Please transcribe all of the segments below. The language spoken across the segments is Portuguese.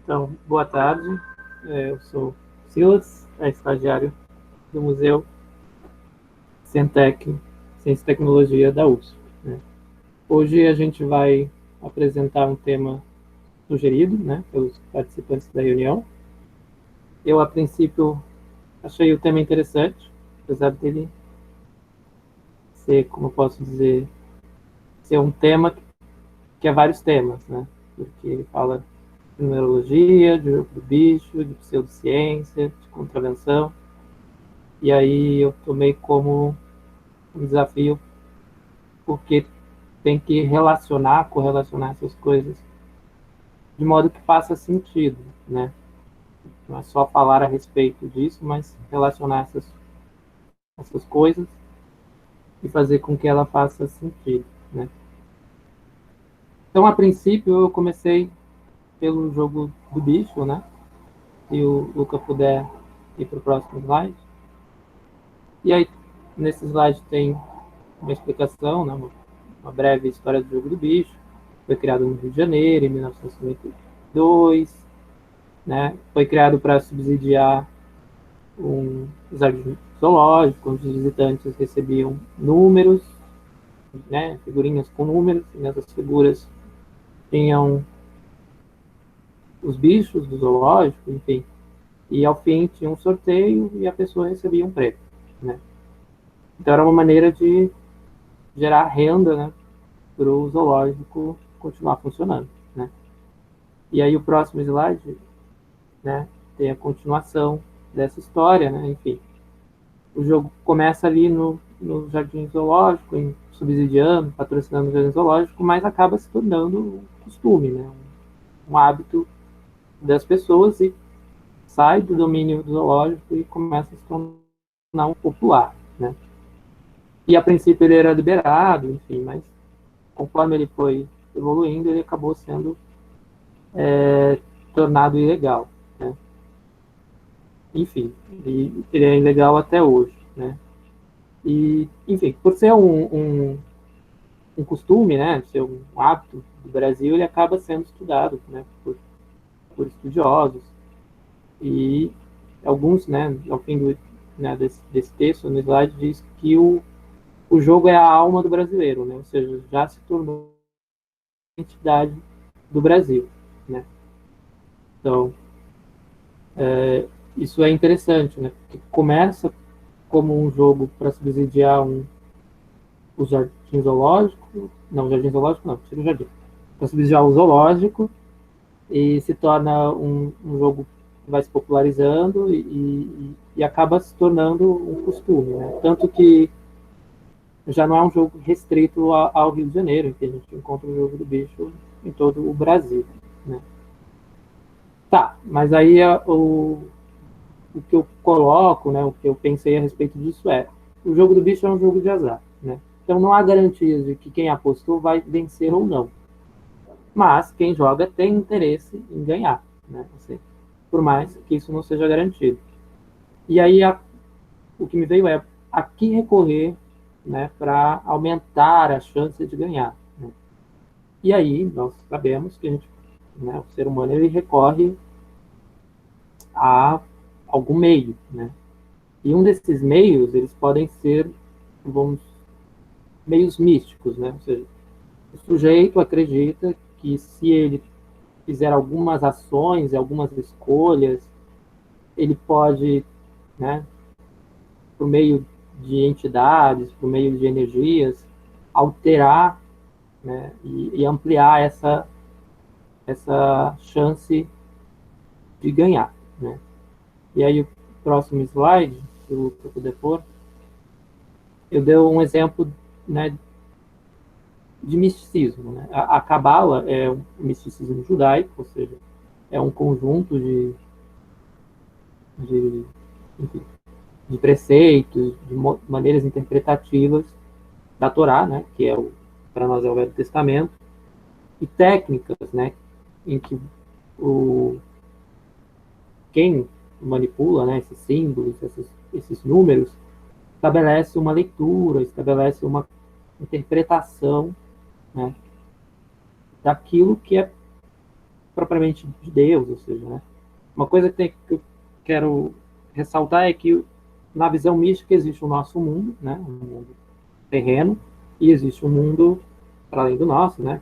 Então, boa tarde. Eu sou Silas, estagiário do Museu Centec, Ciência e Tecnologia da USP, né? Hoje a gente vai apresentar um tema sugerido, né, pelos participantes da reunião. Eu, a princípio, achei o tema interessante, apesar dele ser, como eu posso dizer, ser um tema que é vários temas, né? Porque ele fala de numerologia, de jogo do bicho, de pseudociência, de contravenção. E aí eu tomei como um desafio, porque tem que correlacionar essas coisas de modo que faça sentido, né? Não é só falar a respeito disso, mas relacionar essas coisas e fazer com que ela faça sentido, né? Então, a princípio, eu comecei pelo jogo do bicho, né? Se o Luca puder ir para o próximo slide. E aí, nesse slide tem uma explicação, né? Uma breve história do jogo do bicho. Foi criado no Rio de Janeiro, em 1952, né? Foi criado para subsidiar um jardim zoológico, onde os visitantes recebiam números, né? Figurinhas com números, e nessas figuras tinham os bichos do zoológico, enfim. E ao fim tinha um sorteio e a pessoa recebia um prêmio, né? Então era uma maneira de gerar renda, né, para o zoológico continuar funcionando, né? E aí o próximo slide, né, tem a continuação dessa história, né? Enfim, o jogo começa ali no jardim zoológico, subsidiando, patrocinando o jardim zoológico, mas acaba se tornando um costume, né? Um hábito das pessoas e sai do domínio do zoológico e começa a se tornar um popular, né? E a princípio ele era liberado, enfim, mas conforme ele foi evoluindo, ele acabou sendo tornado ilegal, né? Enfim, ele é ilegal até hoje, né? E, enfim, por ser um costume, né, ser um hábito do Brasil, ele acaba sendo estudado, né, por estudiosos. E alguns, né, ao fim né, desse texto, no slide, diz que o jogo é a alma do brasileiro, né, ou seja, já se tornou a identidade do Brasil, né. Então, isso é interessante, né, porque começa como um jogo para subsidiar o jardim zoológico, não, o jardim zoológico não, tira o jardim, para subsidiar o zoológico, e se torna um jogo que vai se popularizando e acaba se tornando um costume, né? Tanto que já não é um jogo restrito ao Rio de Janeiro, em que a gente encontra o jogo do bicho em todo o Brasil, né? Tá, mas aí o que eu coloco, né, o que eu pensei a respeito disso é, o jogo do bicho é um jogo de azar, né? Então não há garantias de que quem apostou vai vencer ou não. Mas quem joga tem interesse em ganhar, né? Assim, por mais que isso não seja garantido. E aí o que me veio é a que recorrer, né, para aumentar a chance de ganhar, né? E aí nós sabemos que né, o ser humano ele recorre a algum meio, né? E um desses meios eles podem ser, vamos, meios místicos, né? Ou seja, o sujeito acredita que se ele fizer algumas ações, algumas escolhas, ele pode, né, por meio de entidades, por meio de energias, alterar, né, e ampliar essa chance de ganhar, né? E aí o próximo slide, se o Luca puder pôr, eu dei um exemplo, né, de misticismo, né? A Cabala é um misticismo judaico, ou seja, é um conjunto de, enfim, de preceitos, de maneiras interpretativas da Torá, né, que é para nós é o Velho Testamento, e técnicas, né, em que quem manipula, né, esses símbolos, esses números, estabelece uma leitura, estabelece uma interpretação, né, daquilo que é propriamente de Deus, ou seja, né? Uma coisa que eu quero ressaltar é que na visão mística existe o nosso mundo, né? Um mundo terreno, e existe um mundo para além do nosso, né?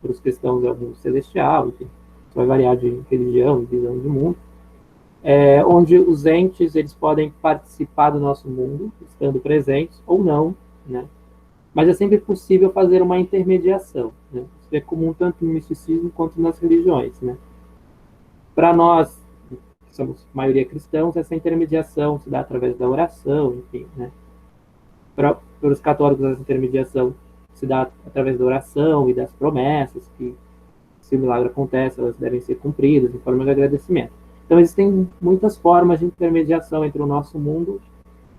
Para os cristãos é o mundo celestial, enfim, isso vai variar de religião e visão de mundo, onde os entes eles podem participar do nosso mundo, estando presentes ou não, né? Mas é sempre possível fazer uma intermediação, né? Isso é comum tanto no misticismo quanto nas religiões, né? Para nós, que somos maioria cristãos, essa intermediação se dá através da oração, enfim, né? Para os católicos, essa intermediação se dá através da oração e das promessas, que se o milagre acontece, elas devem ser cumpridas em forma de agradecimento. Então, existem muitas formas de intermediação entre o nosso mundo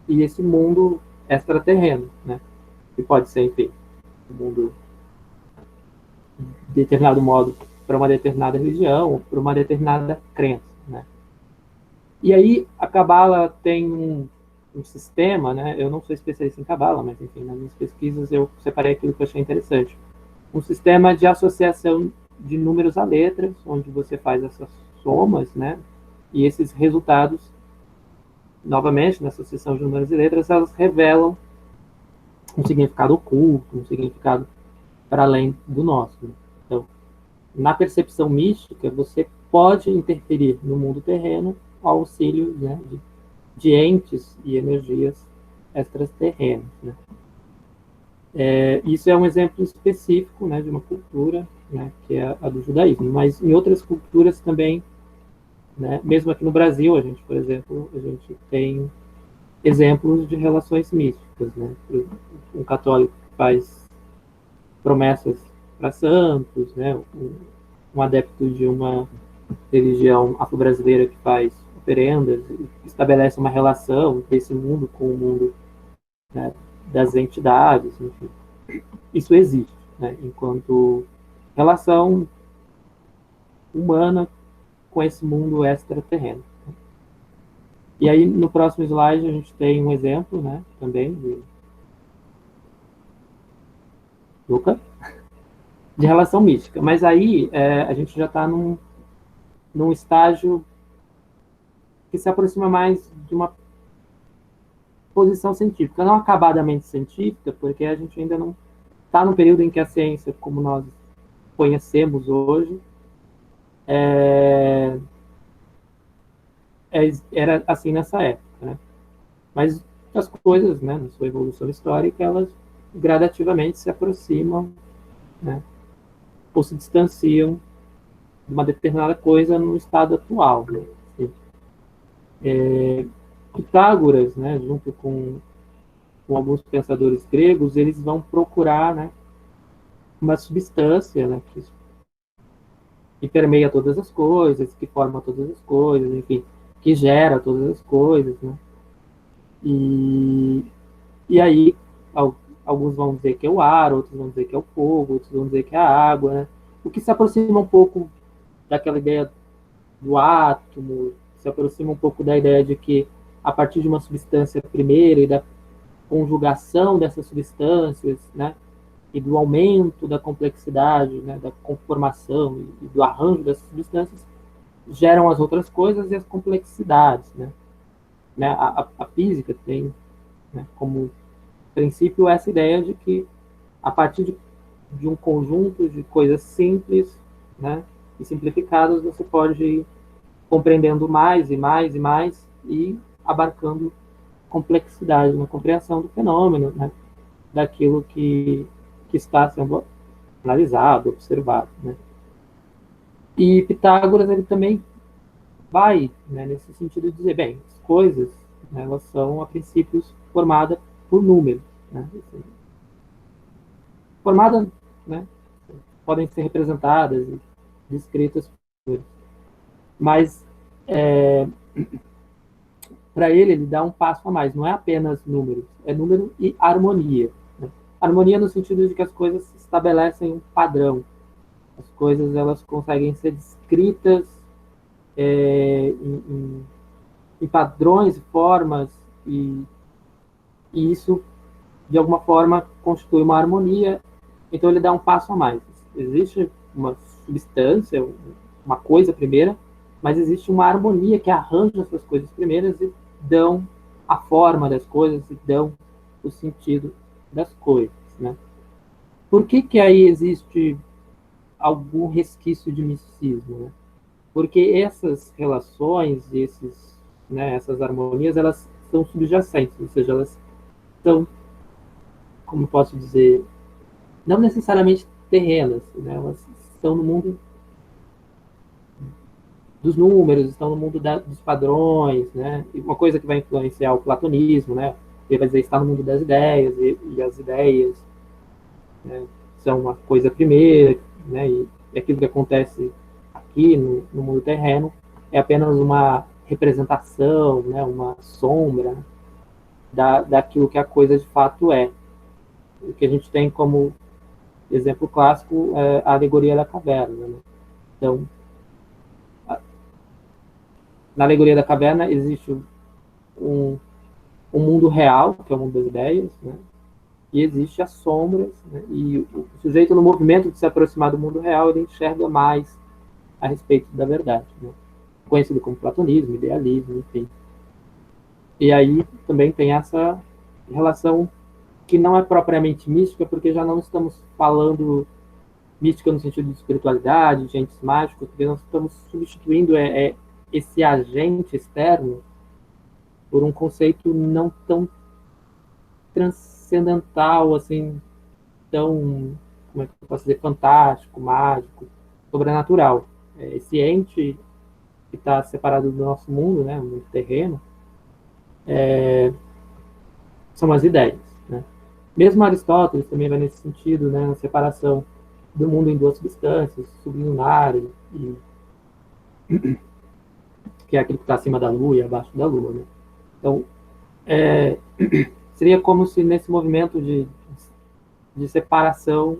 e esse mundo extraterreno, né? Que pode ser, enfim, um mundo de determinado modo para uma determinada religião ou para uma determinada crença, né? E aí a Cabala tem um sistema, né? Eu não sou especialista em Cabala, mas enfim, nas minhas pesquisas eu separei aquilo que eu achei interessante. Um sistema de associação de números a letras, onde você faz essas somas, né? E esses resultados, novamente, na associação de números e letras, elas revelam um significado oculto, um significado para além do nosso. Então, na percepção mística, você pode interferir no mundo terreno ao auxílio, né, de entes e energias extraterrenas, né? Isso é um exemplo específico, né, de uma cultura, né, que é a do judaísmo, mas em outras culturas também, né, mesmo aqui no Brasil, a gente, por exemplo, a gente tem exemplos de relações místicas, né? Um católico que faz promessas para santos, né? Um adepto de uma religião afro-brasileira que faz oferendas, estabelece uma relação desse mundo com o mundo, né, das entidades, enfim. Isso existe, né, enquanto relação humana com esse mundo extraterreno. E aí, no próximo slide, a gente tem um exemplo, né, também, de relação mística. Mas aí, a gente já está num estágio que se aproxima mais de uma posição científica, não acabadamente científica, porque a gente ainda não está no período em que a ciência, como nós conhecemos hoje, era assim nessa época, né? Mas as coisas, né, na sua evolução histórica, elas gradativamente se aproximam, né, ou se distanciam de uma determinada coisa no estado atual, né? Pitágoras, né, junto com alguns pensadores gregos, eles vão procurar, né, uma substância, né, que permeia todas as coisas, que forma todas as coisas, enfim, que gera todas as coisas, né? E aí, alguns vão dizer que é o ar, outros vão dizer que é o fogo, outros vão dizer que é a água, né? O que se aproxima um pouco daquela ideia do átomo, se aproxima um pouco da ideia de que, a partir de uma substância primeira e da conjugação dessas substâncias, né, e do aumento da complexidade, né, da conformação e do arranjo dessas substâncias, geram as outras coisas e as complexidades, né? A física tem, né, como princípio essa ideia de que, a partir de um conjunto de coisas simples, né, e simplificadas, você pode ir compreendendo mais e mais e mais e abarcando complexidade na compreensão do fenômeno, né, daquilo que está sendo analisado, observado, né? E Pitágoras ele também vai, né, nesse sentido de dizer, bem, as coisas, né, elas são a princípios formadas por números, né? Formadas, né, podem ser representadas e descritas por números, mas para ele dá um passo a mais, não é apenas números, é número e harmonia, né? Harmonia no sentido de que as coisas estabelecem um padrão, as coisas elas conseguem ser descritas em padrões, formas, e isso, de alguma forma, constitui uma harmonia, então ele dá um passo a mais. Existe uma substância, uma coisa primeira, mas existe uma harmonia que arranja essas coisas primeiras e dão a forma das coisas e dão o sentido das coisas, né? Por que aí existe algum resquício de misticismo, né? Porque essas relações, essas harmonias, elas são subjacentes, ou seja, elas são, como posso dizer, não necessariamente terrenas, né? Elas estão no mundo dos números, estão no mundo dos padrões, né? E uma coisa que vai influenciar o platonismo, né? Ele vai dizer está no mundo das ideias e as ideias, né, são uma coisa primeira, né? E aquilo que acontece aqui no mundo terreno é apenas uma representação, né? Uma sombra daquilo que a coisa de fato é. O que a gente tem como exemplo clássico é a alegoria da caverna, né? Então, na alegoria da caverna existe um, um mundo real, que é o mundo das ideias, né? E existe as sombras, né? E o sujeito, no movimento de se aproximar do mundo real, ele enxerga mais a respeito da verdade, né? Conhecido como platonismo, idealismo, enfim. E aí também tem essa relação que não é propriamente mística, porque já não estamos falando mística no sentido de espiritualidade, de entes mágicos, porque nós estamos substituindo esse agente externo por um conceito não tão transcendental, assim, tão, como é que eu posso dizer, fantástico, mágico, sobrenatural. Esse ente que está separado do nosso mundo, né, o mundo terreno, são as ideias, né? Mesmo Aristóteles também vai nesse sentido, né, na separação do mundo em duas substâncias, sublilunar que é aquilo que está acima da Lua e abaixo da Lua, né? Então, seria como se nesse movimento de separação,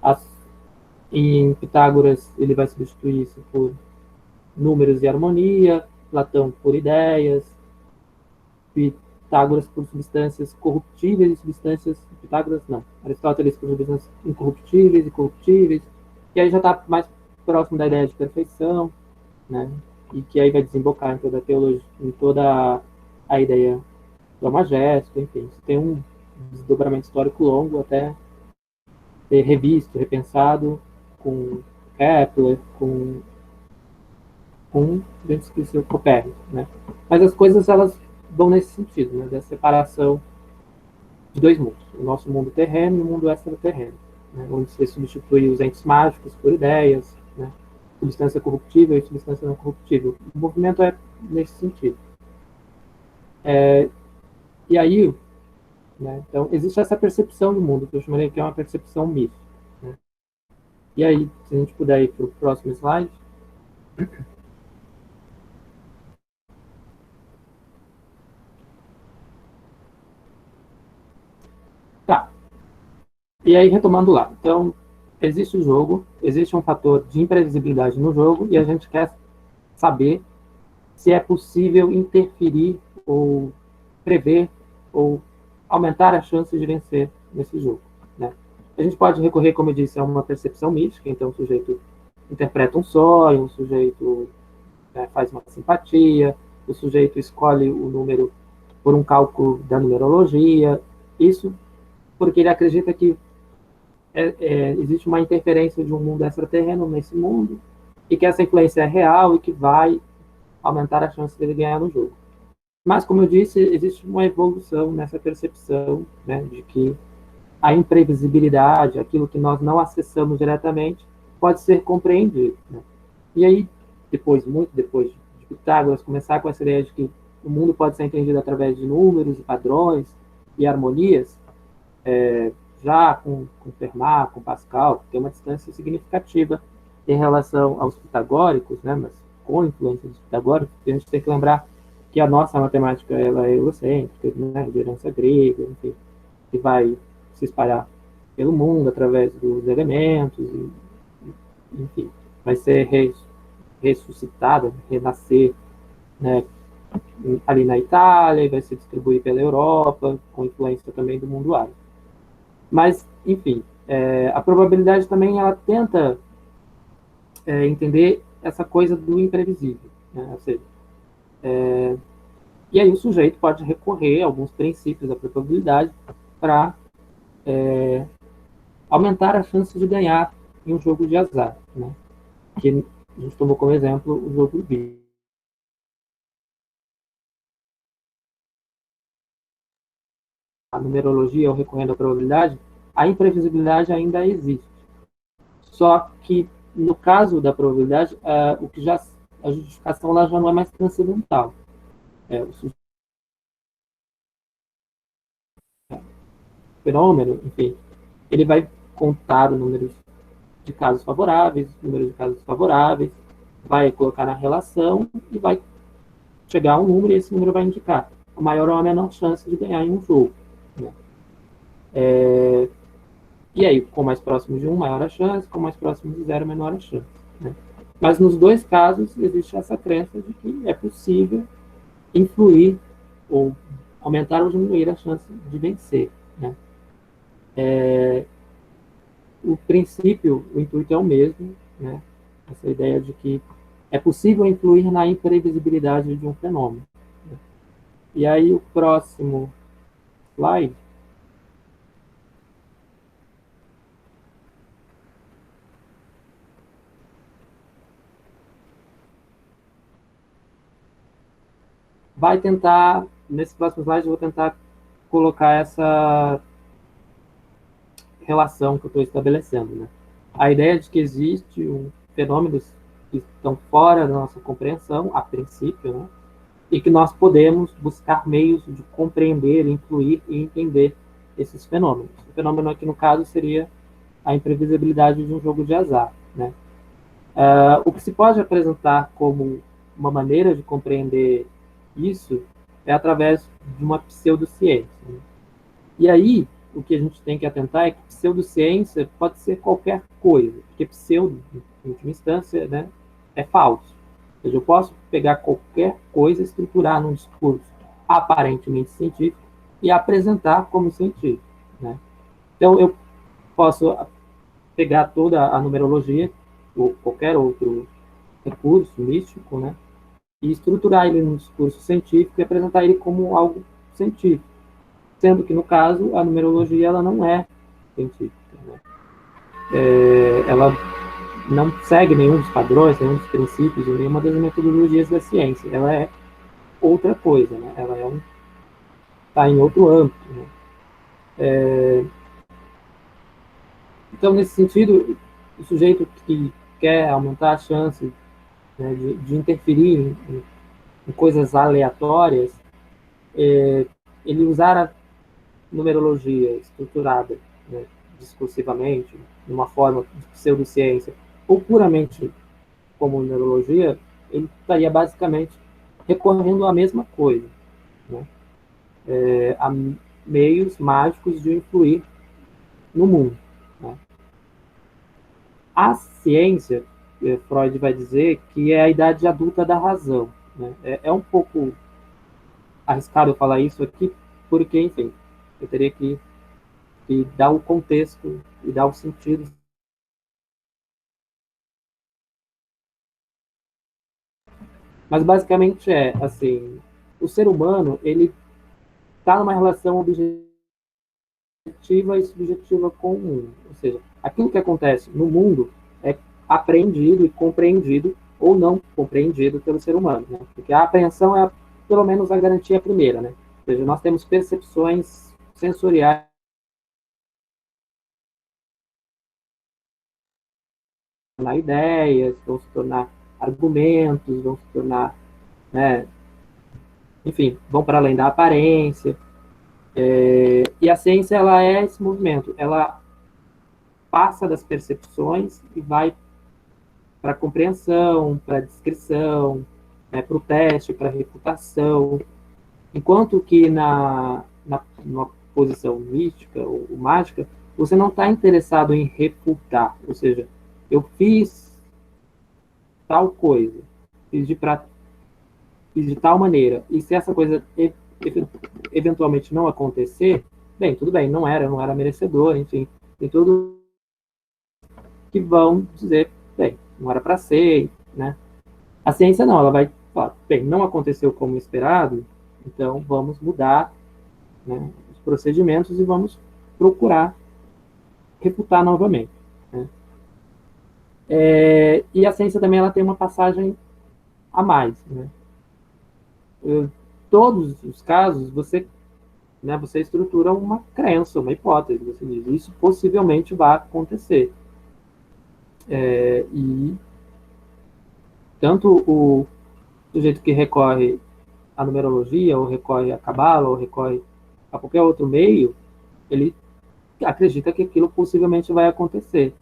as, em Pitágoras ele vai substituir isso por números e harmonia, Platão por ideias, Pitágoras por substâncias corruptíveis e substâncias... Pitágoras não, Aristóteles por substâncias incorruptíveis e corruptíveis, e aí já está mais próximo da ideia de perfeição, né? E que aí vai desembocar em toda a teologia, em toda a ideia do magéstico, enfim. Isso tem um desdobramento histórico longo até ser revisto, repensado com Kepler, eu esqueci o Copérnico, né? Mas as coisas, elas vão nesse sentido, né? Da separação de dois mundos, o nosso mundo terreno e o mundo extraterreno, né? Onde se substitui os entes mágicos por ideias, né? Substância corruptível e substância não corruptível. O movimento é nesse sentido. E aí, né, então, existe essa percepção do mundo, que eu chamaria que é uma percepção mística, né? E aí, se a gente puder ir para o próximo slide. Tá. E aí, retomando lá. Então, existe o jogo, existe um fator de imprevisibilidade no jogo, e a gente quer saber se é possível interferir ou prever ou aumentar a chance de vencer nesse jogo, né? A gente pode recorrer, como eu disse, a uma percepção mística, então o sujeito interpreta um sonho, o sujeito, né, faz uma simpatia, o sujeito escolhe o número por um cálculo da numerologia, isso porque ele acredita que existe uma interferência de um mundo extraterreno nesse mundo, e que essa influência é real e que vai aumentar a chance dele ganhar no jogo. Mas, como eu disse, existe uma evolução nessa percepção, né, de que a imprevisibilidade, aquilo que nós não acessamos diretamente, pode ser compreendido, né? E aí, muito depois de Pitágoras começar com essa ideia de que o mundo pode ser entendido através de números e padrões e harmonias, já com Fermat, com Pascal, tem uma distância significativa em relação aos pitagóricos, né, mas com influência dos pitagóricos, a gente tem que lembrar que a nossa matemática ela é eurocêntrica, né, de herança grega, enfim, que vai se espalhar pelo mundo através dos elementos, enfim, vai ser ressuscitada, renascer, né, ali na Itália, e vai se distribuir pela Europa, com influência também do mundo árabe. Mas, enfim, a probabilidade também ela tenta entender essa coisa do imprevisível, né? Ou seja, e aí o sujeito pode recorrer a alguns princípios da probabilidade para aumentar a chance de ganhar em um jogo de azar, né? Que a gente tomou como exemplo o jogo do bicho. A numerologia, ou recorrendo à probabilidade, a imprevisibilidade ainda existe. Só que, no caso da probabilidade, o que já, a justificação lá já não é mais transcendental. O fenômeno, enfim, ele vai contar o número de casos favoráveis, número de casos desfavoráveis, vai colocar na relação e vai chegar a um número, e esse número vai indicar a maior ou a menor chance de ganhar em um jogo, né? E aí, com mais próximo de 1, maior a chance, com mais próximo de 0, menor a chance, né? Mas nos dois casos, existe essa crença de que é possível influir ou aumentar ou diminuir a chance de vencer, né? O princípio, o intuito é o mesmo, né? Essa ideia de que é possível influir na imprevisibilidade de um fenômeno. E aí o próximo slide vai tentar, nesse próximo slide eu vou tentar colocar essa relação que eu estou estabelecendo, né? A ideia de que existe fenômenos que estão fora da nossa compreensão, a princípio, né? E que nós podemos buscar meios de compreender, incluir e entender esses fenômenos. O fenômeno aqui, no caso, seria a imprevisibilidade de um jogo de azar, né? O que se pode apresentar como uma maneira de compreender isso é através de uma pseudociência, né? E aí, o que a gente tem que atentar é que pseudociência pode ser qualquer coisa, porque pseudo, em última instância, né, é falso. Ou seja, eu posso pegar qualquer coisa, estruturar num discurso aparentemente científico e apresentar como científico, né? Então, eu posso pegar toda a numerologia, ou qualquer outro recurso místico, né, e estruturar ele num discurso científico e apresentar ele como algo científico, sendo que, no caso, a numerologia ela não é científica, né? Ela não segue nenhum dos padrões, nenhum dos princípios, nenhuma das metodologias da ciência. Ela é outra coisa, né? Ela está em outro âmbito, né? Então, nesse sentido, o sujeito que quer aumentar a chance, né, de interferir em coisas aleatórias, ele usar a numerologia estruturada, né, discursivamente, de uma forma de pseudociência, ou puramente como numerologia, ele estaria basicamente recorrendo à mesma coisa, né? A meios mágicos de influir no mundo, né? A ciência, Freud vai dizer que é a idade adulta da razão, né? É um pouco arriscado eu falar isso aqui, porque, enfim, eu teria que dar o contexto e dar o sentido. Mas basicamente é assim, o ser humano ele está numa relação objetiva e subjetiva com o mundo. Ou seja, aquilo que acontece no mundo é apreendido e compreendido ou não compreendido pelo ser humano, né? Porque a apreensão é pelo menos a garantia primeira, né? Ou seja, nós temos percepções sensoriais na ideias, vão se tornar argumentos, vão se tornar, né, enfim, vão para além da aparência. E a ciência ela é esse movimento, ela passa das percepções e vai para a compreensão, para a descrição, né, para o teste, para a refutação. Enquanto que numa posição mística ou mágica, você não está interessado em refutar. Ou seja, eu fiz tal coisa, fiz de, pra, fiz de tal maneira, e se essa coisa eventualmente não acontecer, bem, tudo bem, não era merecedor, enfim, tem tudo que vão dizer, bem, não era para ser, né? A ciência não, ela vai falar, bem, não aconteceu como esperado, então vamos mudar, né, os procedimentos e vamos procurar refutar novamente, né? E a ciência também ela tem uma passagem a mais, né? Todos os casos, você estrutura uma crença, uma hipótese, você diz, isso possivelmente vai acontecer. E tanto o sujeito que recorre à numerologia, ou recorre à cabala, ou recorre a qualquer outro meio, ele acredita que aquilo possivelmente vai acontecer,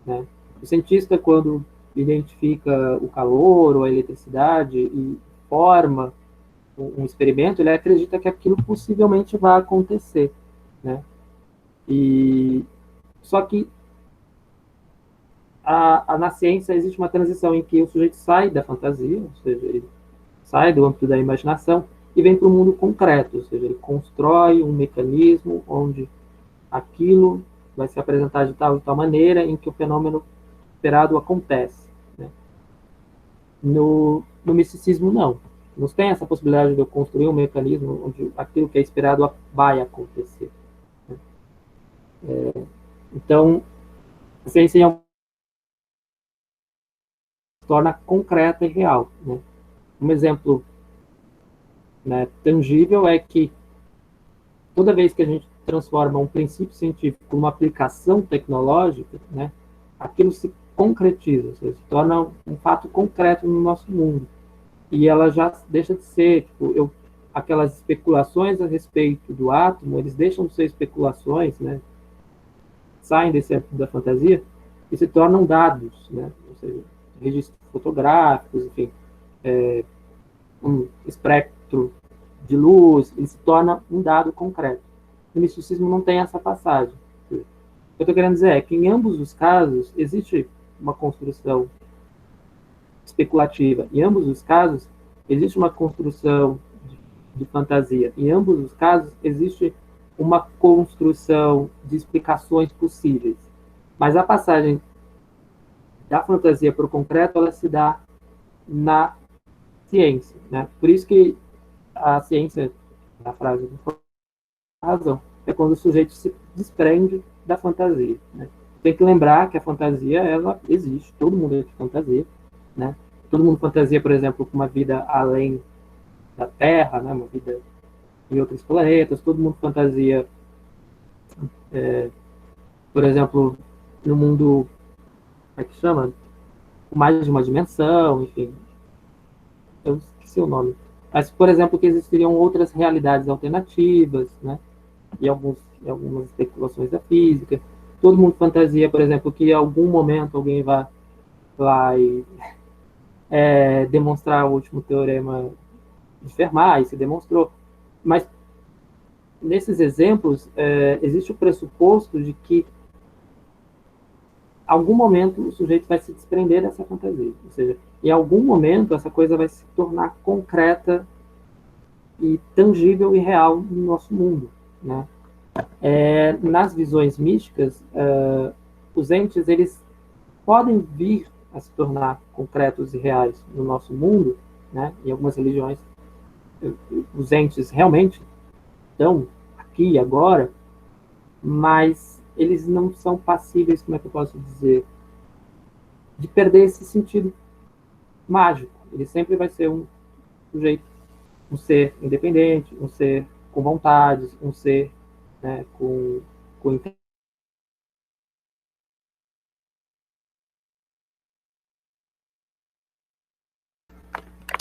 né? O cientista, quando identifica o calor ou a eletricidade e forma um experimento, ele acredita que aquilo possivelmente vai acontecer, né? E só que na ciência existe uma transição em que o sujeito sai da fantasia, ou seja, ele sai do âmbito da imaginação e vem para o mundo concreto, ou seja, ele constrói um mecanismo onde aquilo vai se apresentar de tal maneira em que o fenômeno esperado acontece, né? No misticismo, não. Não tem essa possibilidade de eu construir um mecanismo onde aquilo que é esperado vai acontecer, né? Então, a ciência se torna concreta e real, né? Um exemplo, né, tangível é que toda vez que a gente transforma um princípio científico numa aplicação tecnológica, né, aquilo se concretiza, ou seja, se torna um fato concreto no nosso mundo. E ela já deixa de ser, tipo, aquelas especulações a respeito do átomo, eles deixam de ser especulações, né, saem desse âmbito da fantasia e se tornam dados, né, ou seja, registros fotográficos, enfim, um espectro de luz, ele se torna um dado concreto. O misticismo não tem essa passagem. O que eu estou querendo dizer é que em ambos os casos existe uma construção especulativa. Em ambos os casos existe uma construção de fantasia. Em ambos os casos existe uma construção de explicações possíveis. Mas a passagem da fantasia para o concreto, ela se dá na ciência, né? Por isso que a ciência, na frase do razão, é quando o sujeito se desprende da fantasia, né? Tem que lembrar que a fantasia, ela existe, todo mundo é de fantasia, né? Todo mundo fantasia, por exemplo, com uma vida além da Terra, né? Uma vida em outros planetas, todo mundo fantasia, por exemplo, no mundo, como é que chama? Com mais de uma dimensão, enfim. Eu esqueci o nome. Mas, por exemplo, que existiriam outras realidades alternativas, né? E algumas especulações da física. Todo mundo fantasia, por exemplo, que em algum momento alguém vai lá e demonstrar o último teorema de Fermat, e se demonstrou. Mas, nesses exemplos, existe o pressuposto de que, em algum momento, o sujeito vai se desprender dessa fantasia. Ou seja, em algum momento, essa coisa vai se tornar concreta e tangível e real no nosso mundo, né? Nas visões místicas, os entes eles podem vir a se tornar concretos e reais no nosso mundo, né? Em algumas religiões, os entes realmente estão aqui e agora, mas eles não são passíveis, como é que eu posso dizer, de perder esse sentido mágico. Ele sempre vai ser um sujeito, um ser independente, um ser com vontades, um ser, né, com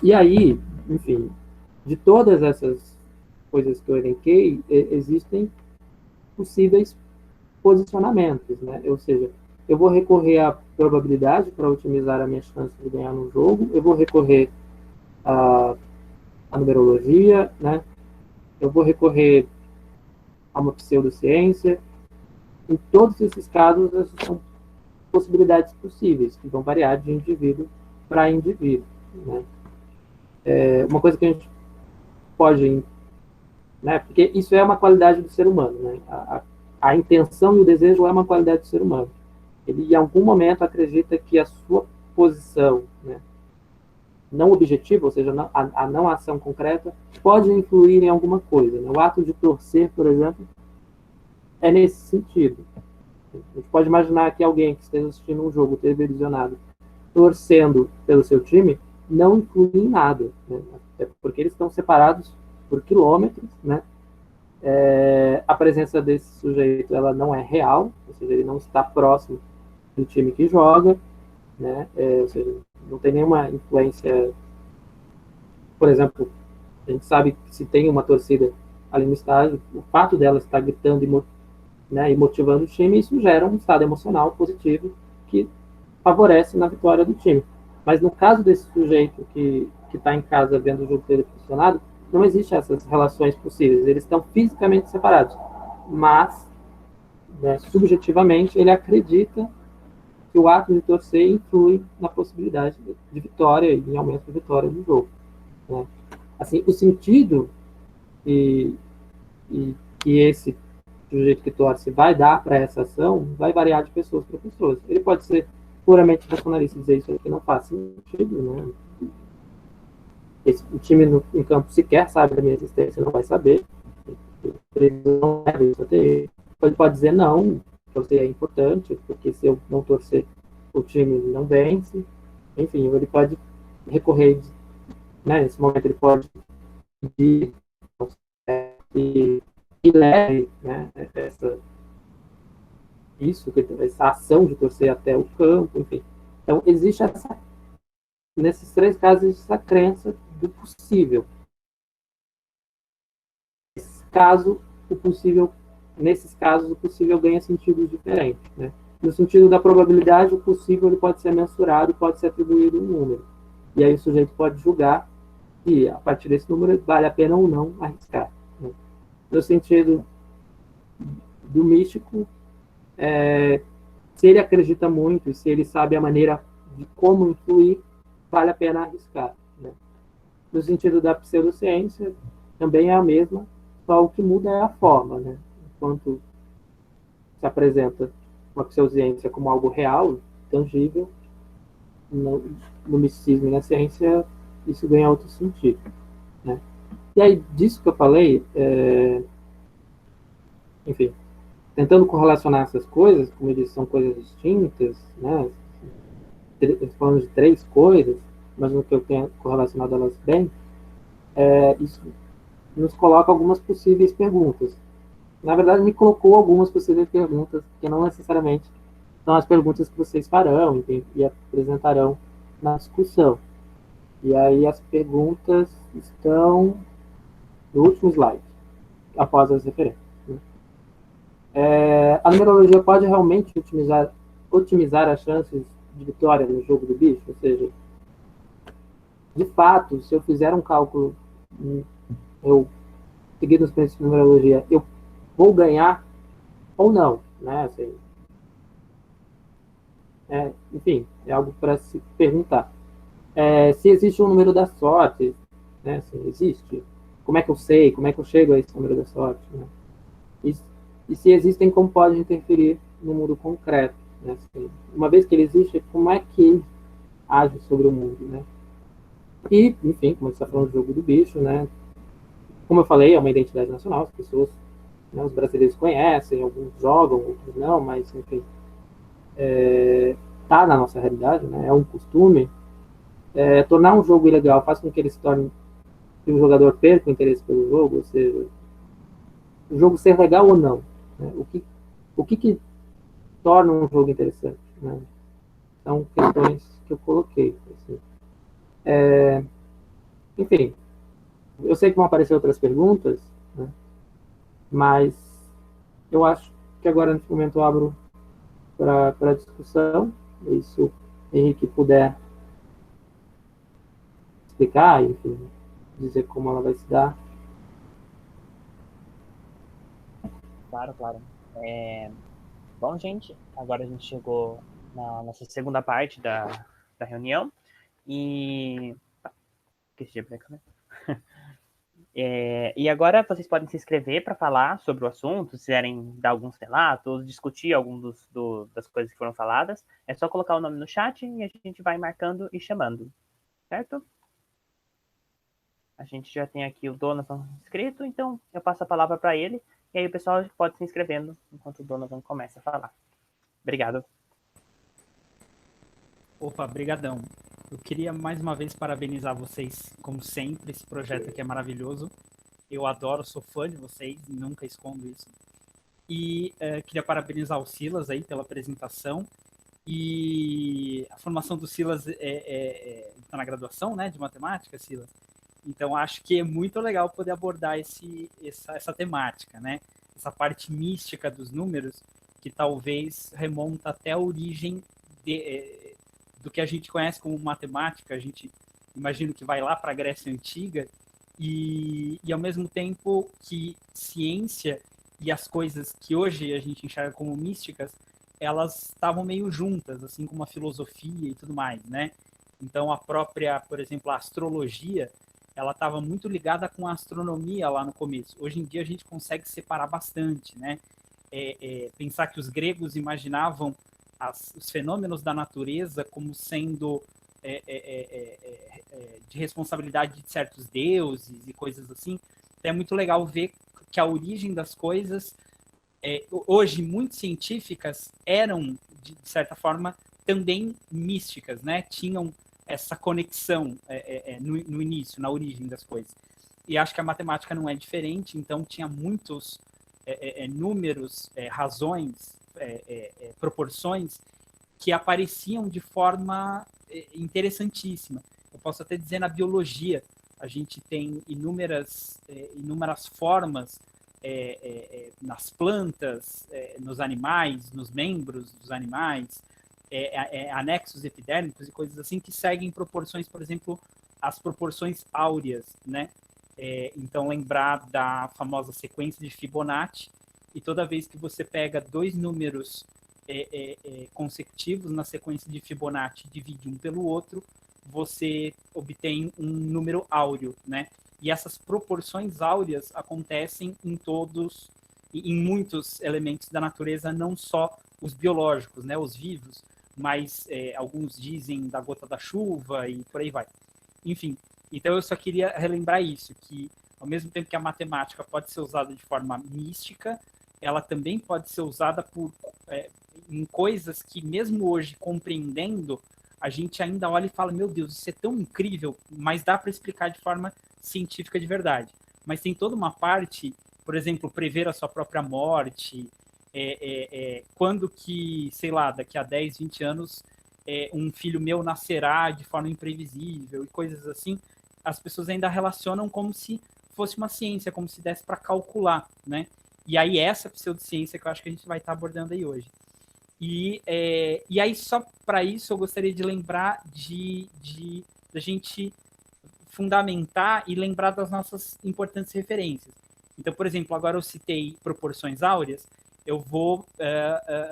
E aí, enfim, de todas essas coisas que eu elenquei, existem possíveis posicionamentos, né? Ou seja, eu vou recorrer à probabilidade para otimizar a minha chance de ganhar no jogo, eu vou recorrer à numerologia, né? Eu vou recorrer a uma pseudociência. Em todos esses casos, essas são possibilidades possíveis, que vão variar de indivíduo para indivíduo, né? Uma coisa que a gente pode, né? Porque isso é uma qualidade do ser humano, né? A intenção e o desejo é uma qualidade do ser humano. Ele, em algum momento, acredita que a sua posição, né, não objetiva, ou seja, a não ação concreta, pode influir em alguma coisa. Né? O ato de torcer, por exemplo, é nesse sentido. A gente pode imaginar que alguém que esteja assistindo um jogo televisionado torcendo pelo seu time não influi em nada, né? Até porque eles estão separados por quilômetros, né? A presença desse sujeito ela não é real, ou seja, ele não está próximo do time que joga, né? Ou seja, não tem nenhuma influência. Por exemplo, a gente sabe que se tem uma torcida ali no estádio, o fato dela estar gritando e motivando o time, isso gera um estado emocional positivo que favorece na vitória do time. Mas no caso desse sujeito que está em casa vendo o jogo televisionado, não existe essas relações possíveis. Eles estão fisicamente separados. Mas, né, subjetivamente, ele acredita que o ato de torcer influi na possibilidade de vitória e em aumento de vitória do jogo. Né? Assim, o sentido que esse sujeito que torce vai dar para essa ação vai variar de pessoas para pessoas. Ele pode ser puramente racionalista e dizer isso aqui não faz sentido, né? O time em campo sequer sabe da minha existência, não vai saber. Ele não é isso até. Ele pode dizer não, torcer é importante, porque se eu não torcer, o time não vence. Enfim, ele pode recorrer, né? Nesse momento ele pode pedir e leve, né? Essa ação de torcer até o campo, enfim. Então, existe nesses três casos, essa crença do possível. Nesses casos, o possível ganha sentidos diferentes. Né? No sentido da probabilidade, o possível ele pode ser mensurado, pode ser atribuído um número. E aí o sujeito pode julgar que, a partir desse número, vale a pena ou não arriscar. Né? No sentido do místico, se ele acredita muito e se ele sabe a maneira de como influir, vale a pena arriscar. Né? No sentido da pseudociência, também é a mesma, só o que muda é a forma. Né? Enquanto se apresenta uma pseudociência como algo real, tangível, no misticismo e na ciência, isso ganha outro sentido. Né? E aí, disso que eu falei, enfim, tentando correlacionar essas coisas, como eu disse, são coisas distintas, né? Falando de três coisas, mas no que eu tenho correlacionado elas bem, isso nos coloca algumas possíveis perguntas. Na verdade, me colocou algumas possíveis perguntas, que não necessariamente são as perguntas que vocês farão e apresentarão na discussão. E aí as perguntas estão no último slide, após as referências. A numerologia pode realmente otimizar as chances de vitória no jogo do bicho? Ou seja, de fato, se eu fizer um cálculo, eu seguindo os princípios de numerologia, eu vou ganhar ou não, né? Assim, enfim, é algo para se perguntar. Se existe um número da sorte, né? Assim, existe. Como é que eu sei? Como é que eu chego a esse número da sorte? Né? E se existem, como pode interferir no mundo concreto? Né? Assim, uma vez que ele existe, como é que ele age sobre o mundo? Né? E, enfim, como a gente está falando do jogo do bicho, né? Como eu falei, é uma identidade nacional, as pessoas, né, os brasileiros conhecem, alguns jogam, outros não, mas, enfim, está na nossa realidade, né? É um costume. Tornar um jogo ilegal faz com que ele se torne, que o jogador perca o interesse pelo jogo, ou seja, o jogo ser legal ou não. Né? O que torna um jogo interessante? Né? São questões que eu coloquei. Assim. Enfim, eu sei que vão aparecer outras perguntas, né? Mas eu acho que agora, nesse momento, eu abro para discussão. E se o Henrique puder explicar, enfim, dizer como ela vai se dar. Claro, claro. Bom, gente, agora a gente chegou na nossa segunda parte da reunião e... Esqueci de abrir a câmera. E agora vocês podem se inscrever para falar sobre o assunto, se quiserem dar alguns relatos, discutir algum das coisas que foram faladas. É só colocar o nome no chat e a gente vai marcando e chamando, certo? A gente já tem aqui o Donovan inscrito, então eu passo a palavra para ele. E aí o pessoal pode se inscrevendo enquanto o Donovan começa a falar. Obrigado. Opa, brigadão. Eu queria mais uma vez parabenizar vocês, como sempre, esse projeto aqui é maravilhoso. Eu adoro, sou fã de vocês, nunca escondo isso. E queria parabenizar o Silas aí pela apresentação. E a formação do Silas tá na graduação, né, de matemática, Silas. Então acho que é muito legal poder abordar essa temática, né? Essa parte mística dos números, que talvez remonta até a origem do que a gente conhece como matemática. A gente imagina que vai lá para a Grécia Antiga, e ao mesmo tempo que ciência e as coisas que hoje a gente enxerga como místicas, elas estavam meio juntas, assim como a filosofia e tudo mais, né? Então a própria, por exemplo, a astrologia, ela estava muito ligada com a astronomia lá no começo. Hoje em dia a gente consegue separar bastante, né? Pensar que os gregos imaginavam os fenômenos da natureza como sendo de responsabilidade de certos deuses e coisas assim. Então é muito legal ver que a origem das coisas, hoje muito científicas, eram, de certa forma, também místicas, né? Tinham essa conexão no início, na origem das coisas. E acho que a matemática não é diferente, então tinha muitos números, razões, proporções que apareciam de forma interessantíssima. Eu posso até dizer, na biologia, a gente tem inúmeras formas nas plantas, nos animais, nos membros dos animais, anexos epidérmicos e coisas assim, que seguem proporções, por exemplo, as proporções áureas, né? Então, lembrar da famosa sequência de Fibonacci, e toda vez que você pega dois números consecutivos na sequência de Fibonacci e divide um pelo outro, você obtém um número áureo, né? E essas proporções áureas acontecem em muitos elementos da natureza, não só os biológicos, né, os vivos, mas alguns dizem da gota da chuva e por aí vai. Enfim, então eu só queria relembrar isso, que ao mesmo tempo que a matemática pode ser usada de forma mística, ela também pode ser usada em coisas que, mesmo hoje, compreendendo, a gente ainda olha e fala, meu Deus, isso é tão incrível, mas dá para explicar de forma científica de verdade. Mas tem toda uma parte, por exemplo, prever a sua própria morte, quando que, sei lá, daqui a 10, 20 anos, um filho meu nascerá de forma imprevisível e coisas assim, as pessoas ainda relacionam como se fosse uma ciência, como se desse para calcular, né? E aí essa pseudociência que eu acho que a gente vai estar abordando aí hoje. E aí, só para isso, eu gostaria de lembrar da gente fundamentar e lembrar das nossas importantes referências. Então, por exemplo, agora eu citei proporções áureas, eu vou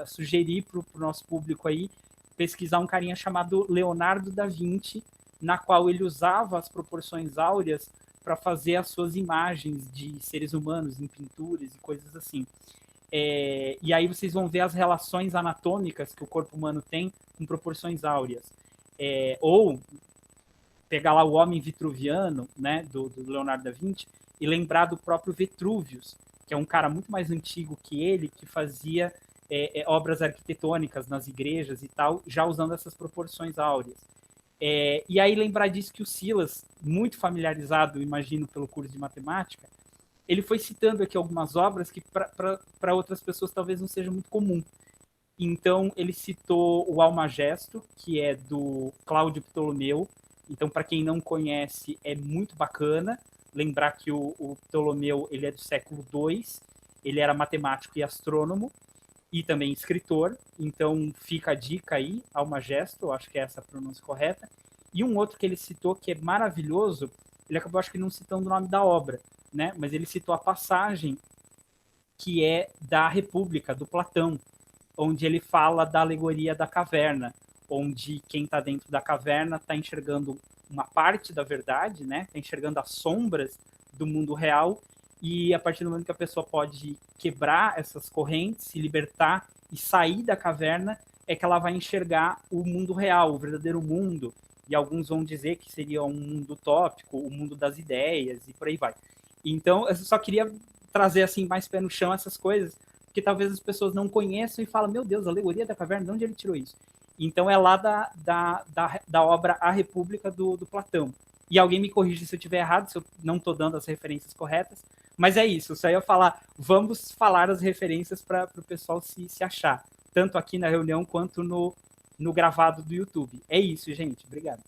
sugerir para o nosso público aí pesquisar um carinha chamado Leonardo da Vinci, na qual ele usava as proporções áureas para fazer as suas imagens de seres humanos em pinturas e coisas assim. E aí vocês vão ver as relações anatômicas que o corpo humano tem com proporções áureas. Ou pegar lá o Homem Vitruviano, né, do Leonardo da Vinci, e lembrar do próprio Vitruvius, que é um cara muito mais antigo que ele, que fazia obras arquitetônicas nas igrejas e tal, já usando essas proporções áureas. E aí lembrar disso que o Silas, muito familiarizado, imagino, pelo curso de matemática, ele foi citando aqui algumas obras que para outras pessoas talvez não seja muito comum. Então, ele citou o Almagesto, que é do Cláudio Ptolomeu. Então, para quem não conhece, é muito bacana lembrar que o Ptolomeu ele é do século II, ele era matemático e astrônomo, e também escritor. Então, fica a dica aí, Almagesto, acho que é essa a pronúncia correta. E um outro que ele citou, que é maravilhoso, ele acabou, acho que não citando o nome da obra, né? Mas ele citou a passagem que é da República, do Platão, onde ele fala da alegoria da caverna, onde quem está dentro da caverna está enxergando uma parte da verdade, né? Está enxergando as sombras do mundo real, e a partir do momento que a pessoa pode quebrar essas correntes, se libertar e sair da caverna, é que ela vai enxergar o mundo real, o verdadeiro mundo, e alguns vão dizer que seria um mundo utópico, o mundo das ideias, e por aí vai. Então, eu só queria trazer assim mais pé no chão essas coisas, porque talvez as pessoas não conheçam e falam, meu Deus, a alegoria da caverna, de onde ele tirou isso? Então é lá da obra A República do Platão. E alguém me corrige se eu estiver errado, se eu não estou dando as referências corretas, mas é isso, eu só ia falar, vamos falar as referências para o pessoal se achar, tanto aqui na reunião quanto no gravado do YouTube. É isso, gente, obrigado.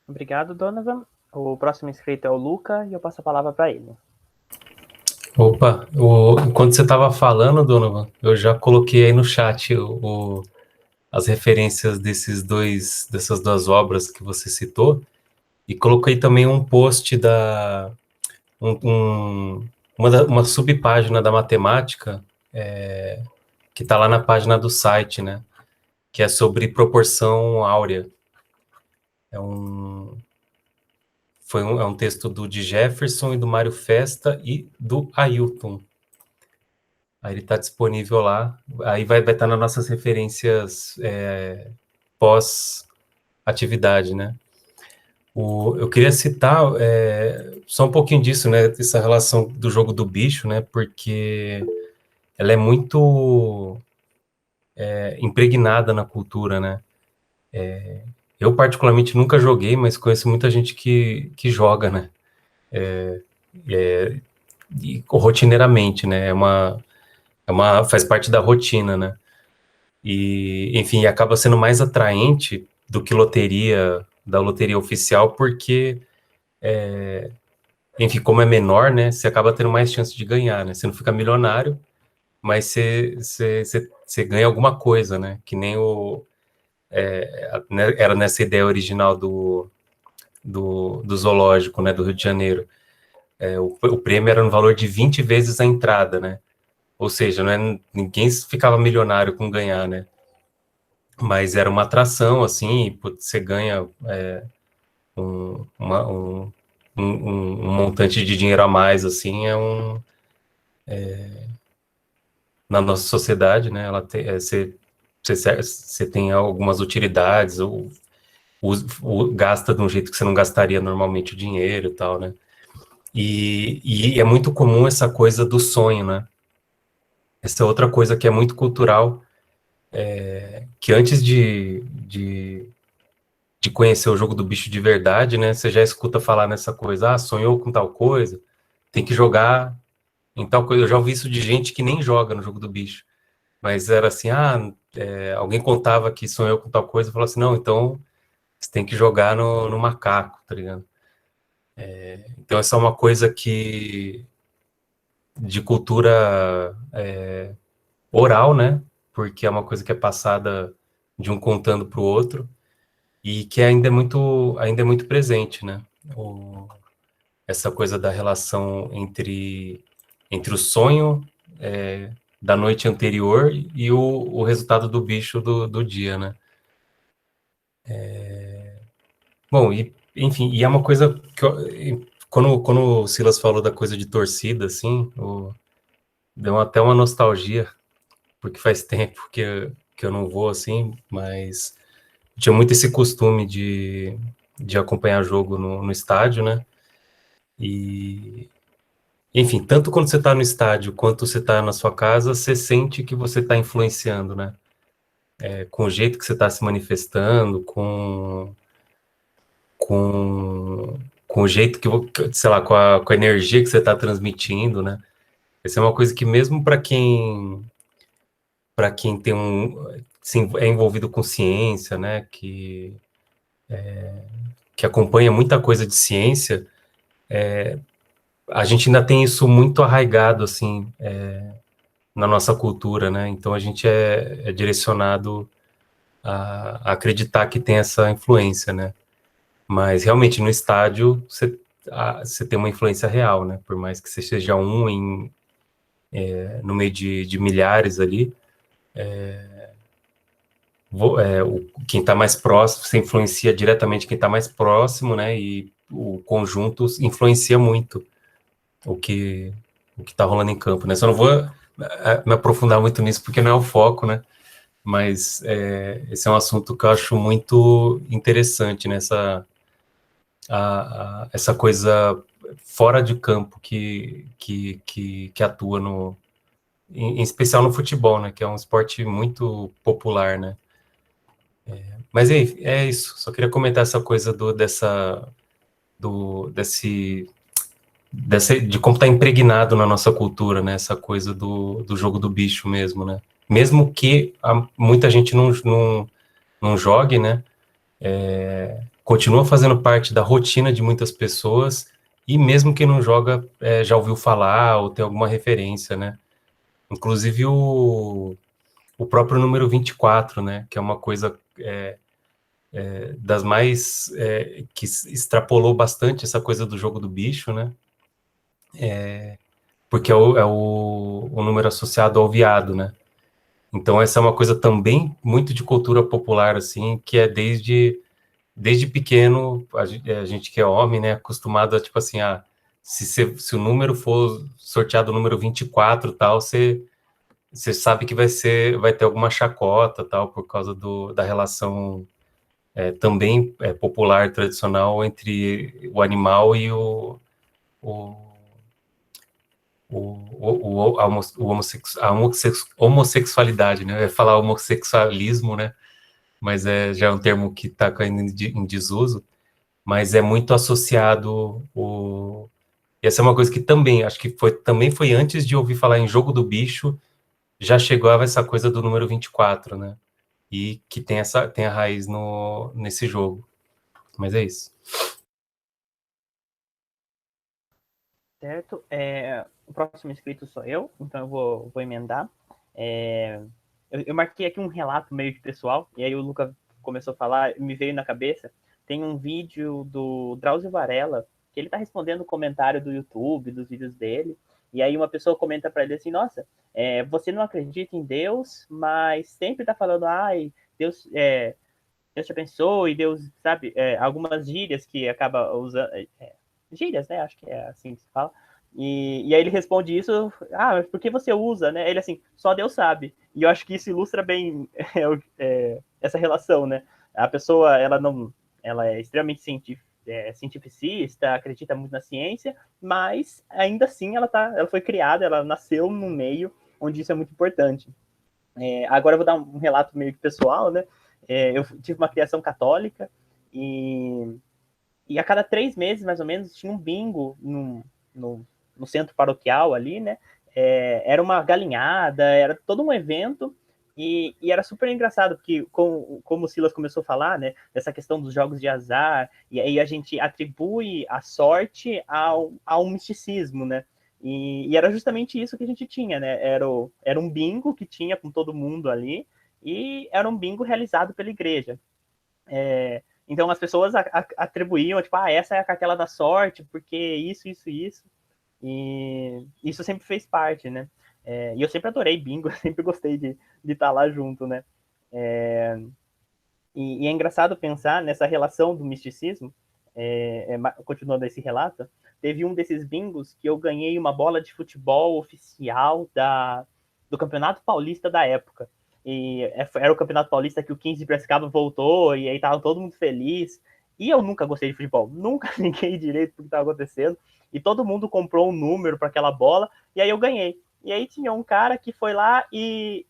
Obrigado, Donovan. O próximo inscrito é o Luca e eu passo a palavra para ele. Opa, enquanto você estava falando, Donovan, eu já coloquei aí no chat as referências dessas duas obras que você citou, e coloquei também um post uma subpágina da matemática, que está lá na página do site, né, que é sobre proporção áurea. É um texto de Jefferson e do Mário Festa e do Ailton. Aí ele está disponível lá. Aí vai estar nas nossas referências pós-atividade, né? Eu queria citar só um pouquinho disso, né? Essa relação do jogo do bicho, né? Porque ela é muito impregnada na cultura, né? Eu, particularmente, nunca joguei, mas conheço muita gente que joga, né? E rotineiramente, né? Faz parte da rotina, né? E, enfim, acaba sendo mais atraente do que da loteria oficial, porque, enfim, como é menor, né? Você acaba tendo mais chance de ganhar, né? Você não fica milionário, mas você ganha alguma coisa, né? Que nem era nessa ideia original do zoológico, né, do Rio de Janeiro. O prêmio era no valor de 20 vezes a entrada, né? Ou seja, ninguém ficava milionário com ganhar, né? Mas era uma atração, assim, você ganha um montante de dinheiro a mais, assim, na nossa sociedade, né? Você tem algumas utilidades, ou gasta de um jeito que você não gastaria normalmente o dinheiro e tal, né? E é muito comum essa coisa do sonho, né? Essa é outra coisa que é muito cultural, que antes de conhecer o jogo do bicho de verdade, né? Você já escuta falar nessa coisa, sonhou com tal coisa, tem que jogar em tal coisa. Eu já ouvi isso de gente que nem joga no jogo do bicho. Mas era assim, alguém contava que sonhou com tal coisa, e falou assim, não, então você tem que jogar no macaco, tá ligado? Então essa é uma coisa de cultura oral, né? Porque é uma coisa que é passada de um contando para o outro, e que ainda é muito presente, né? Essa coisa da relação entre o sonho da noite anterior e o resultado do bicho do dia, né? Bom, enfim, e é uma coisa que quando o Silas falou da coisa de torcida, assim, deu até uma nostalgia, porque faz tempo que eu não vou, assim, mas tinha muito esse costume de acompanhar jogo no estádio, né? E, enfim, tanto quando você está no estádio quanto você está na sua casa, você sente que você está influenciando, né? Com o jeito que você está se manifestando, com o jeito sei lá, com a energia que você está transmitindo, né? Essa é uma coisa que mesmo para quem é envolvido com ciência, né? Que acompanha muita coisa de ciência, a gente ainda tem isso muito arraigado, assim, na nossa cultura, né? Então a gente é direcionado a acreditar que tem essa influência, né? Mas realmente no estádio você tem uma influência real, né? Por mais que você seja no meio de milhares ali, quem está mais próximo, você influencia diretamente quem está mais próximo, né? E o conjunto influencia muito o que está rolando em campo, né? Só não vou me aprofundar muito nisso, porque não é o foco, né? Mas esse é um assunto que eu acho muito interessante, né? Essa coisa fora de campo que atua em especial no futebol, né? Que é um esporte muito popular, né? Mas é isso. Só queria comentar essa coisa de como está impregnado na nossa cultura, né? Essa coisa do jogo do bicho mesmo, né? Mesmo que muita gente não jogue, né? Continua fazendo parte da rotina de muitas pessoas, e mesmo quem não joga já ouviu falar ou tem alguma referência, né? Inclusive o próprio número 24, né? Que é uma coisa das mais... que extrapolou bastante essa coisa do jogo do bicho, né? Porque é o número associado ao veado, né? Então essa é uma coisa também muito de cultura popular, assim, que é desde pequeno, a gente que é homem, né, acostumado a, tipo assim, se o número for sorteado o número 24 tal, você sabe que vai ter alguma chacota, tal, por causa da relação também popular, tradicional, entre o animal e a homossexualidade, né? Eu ia falar homossexualismo, né? Mas já é um termo que está caindo em desuso, mas é muito associado e essa é uma coisa que também, acho que também foi antes de ouvir falar em jogo do bicho, já chegava essa coisa do número 24, né? E que tem a raiz nesse jogo. Mas é isso. Certo. O próximo inscrito sou eu, então eu vou emendar. Eu marquei aqui um relato meio que pessoal, e aí o Luca começou a falar, me veio na cabeça. Tem um vídeo do Drauzio Varela, que ele está respondendo o comentário do YouTube, dos vídeos dele, e aí uma pessoa comenta para ele assim, nossa, você não acredita em Deus, mas sempre está falando, ai, Deus te abençoe, Deus, sabe, algumas gírias que acaba usando, gírias, né, acho que é assim que se fala, e aí ele responde isso, mas por que você usa, né? Ele assim, só Deus sabe. E eu acho que isso ilustra bem essa relação, né? A pessoa, ela é extremamente cientificista, acredita muito na ciência, mas ainda assim ela foi criada, ela nasceu num meio onde isso é muito importante. Agora eu vou dar um relato meio que pessoal, né? Eu tive uma criação católica e a cada 3 meses, mais ou menos, tinha um bingo no centro paroquial ali, né? Era uma galinhada, era todo um evento, e era super engraçado, porque como o Silas começou a falar, né, dessa questão dos jogos de azar, e aí a gente atribui a sorte ao misticismo, né? E era justamente isso que a gente tinha, né? Era um bingo que tinha com todo mundo ali, e era um bingo realizado pela igreja. Então as pessoas atribuíam, tipo, essa é a cartela da sorte, porque isso. E isso sempre fez parte, né? E eu sempre adorei bingo, sempre gostei de estar lá junto, né? E é engraçado pensar nessa relação do misticismo. Continuando esse relato, teve um desses bingos que eu ganhei uma bola de futebol oficial do Campeonato Paulista da época. E era o Campeonato Paulista que o 15 de Piracicaba voltou, e aí tava todo mundo feliz. E eu nunca gostei de futebol, nunca liguei direito pro que estava acontecendo. E todo mundo comprou um número para aquela bola, e aí eu ganhei. E aí tinha um cara que foi lá e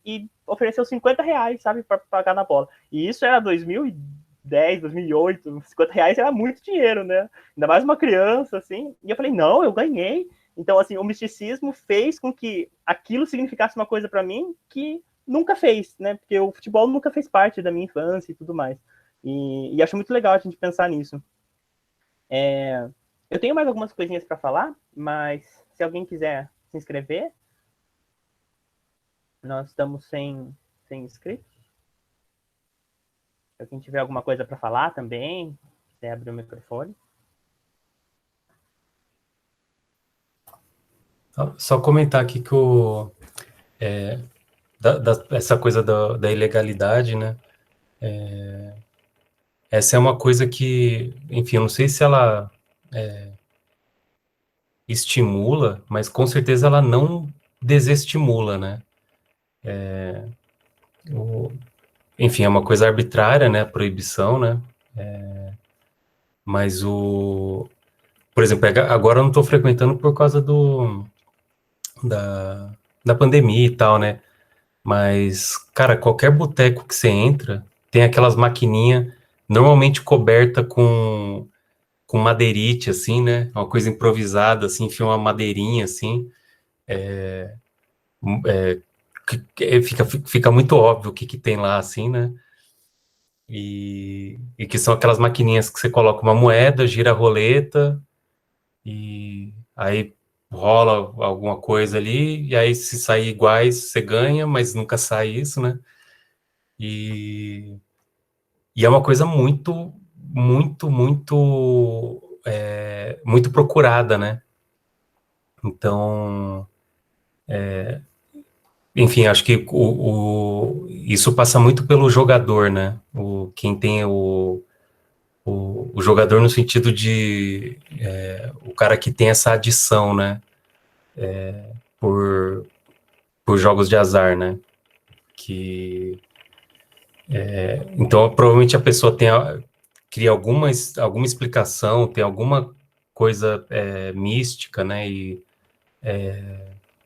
ofereceu R$50, sabe, para pagar na bola. E isso era 2010, 2008, R$50 era muito dinheiro, né? Ainda mais uma criança, assim. E eu falei, não, eu ganhei. Então, assim, o misticismo fez com que aquilo significasse uma coisa para mim que nunca fez, né? Porque o futebol nunca fez parte da minha infância e tudo mais. E acho muito legal a gente pensar nisso. Eu tenho mais algumas coisinhas para falar, mas se alguém quiser se inscrever, nós estamos sem inscritos. Se alguém tiver alguma coisa para falar também, quiser abrir o microfone. Só comentar aqui que essa coisa da ilegalidade, né? Essa é uma coisa que, enfim, eu não sei se ela estimula, mas com certeza ela não desestimula, né? Enfim, é uma coisa arbitrária, né? A proibição, né? Mas por exemplo, agora eu não estou frequentando por causa da pandemia e tal, né? Mas, cara, qualquer boteco que você entra, tem aquelas maquininhas normalmente coberta com madeirite, assim, né? Uma coisa improvisada, assim, enfia uma madeirinha, assim. Fica muito óbvio o que tem lá, assim, né? E que são aquelas maquininhas que você coloca uma moeda, gira a roleta, e aí rola alguma coisa ali, e aí se sair iguais, você ganha, mas nunca sai isso, né? E é uma coisa muito, muito, muito, muito procurada, né? Então, enfim, acho que isso passa muito pelo jogador, né? Quem tem o jogador no sentido de o cara que tem essa adição, né? Por, por jogos de azar, né? Então, provavelmente a pessoa cria alguma explicação, tem alguma coisa mística, né? E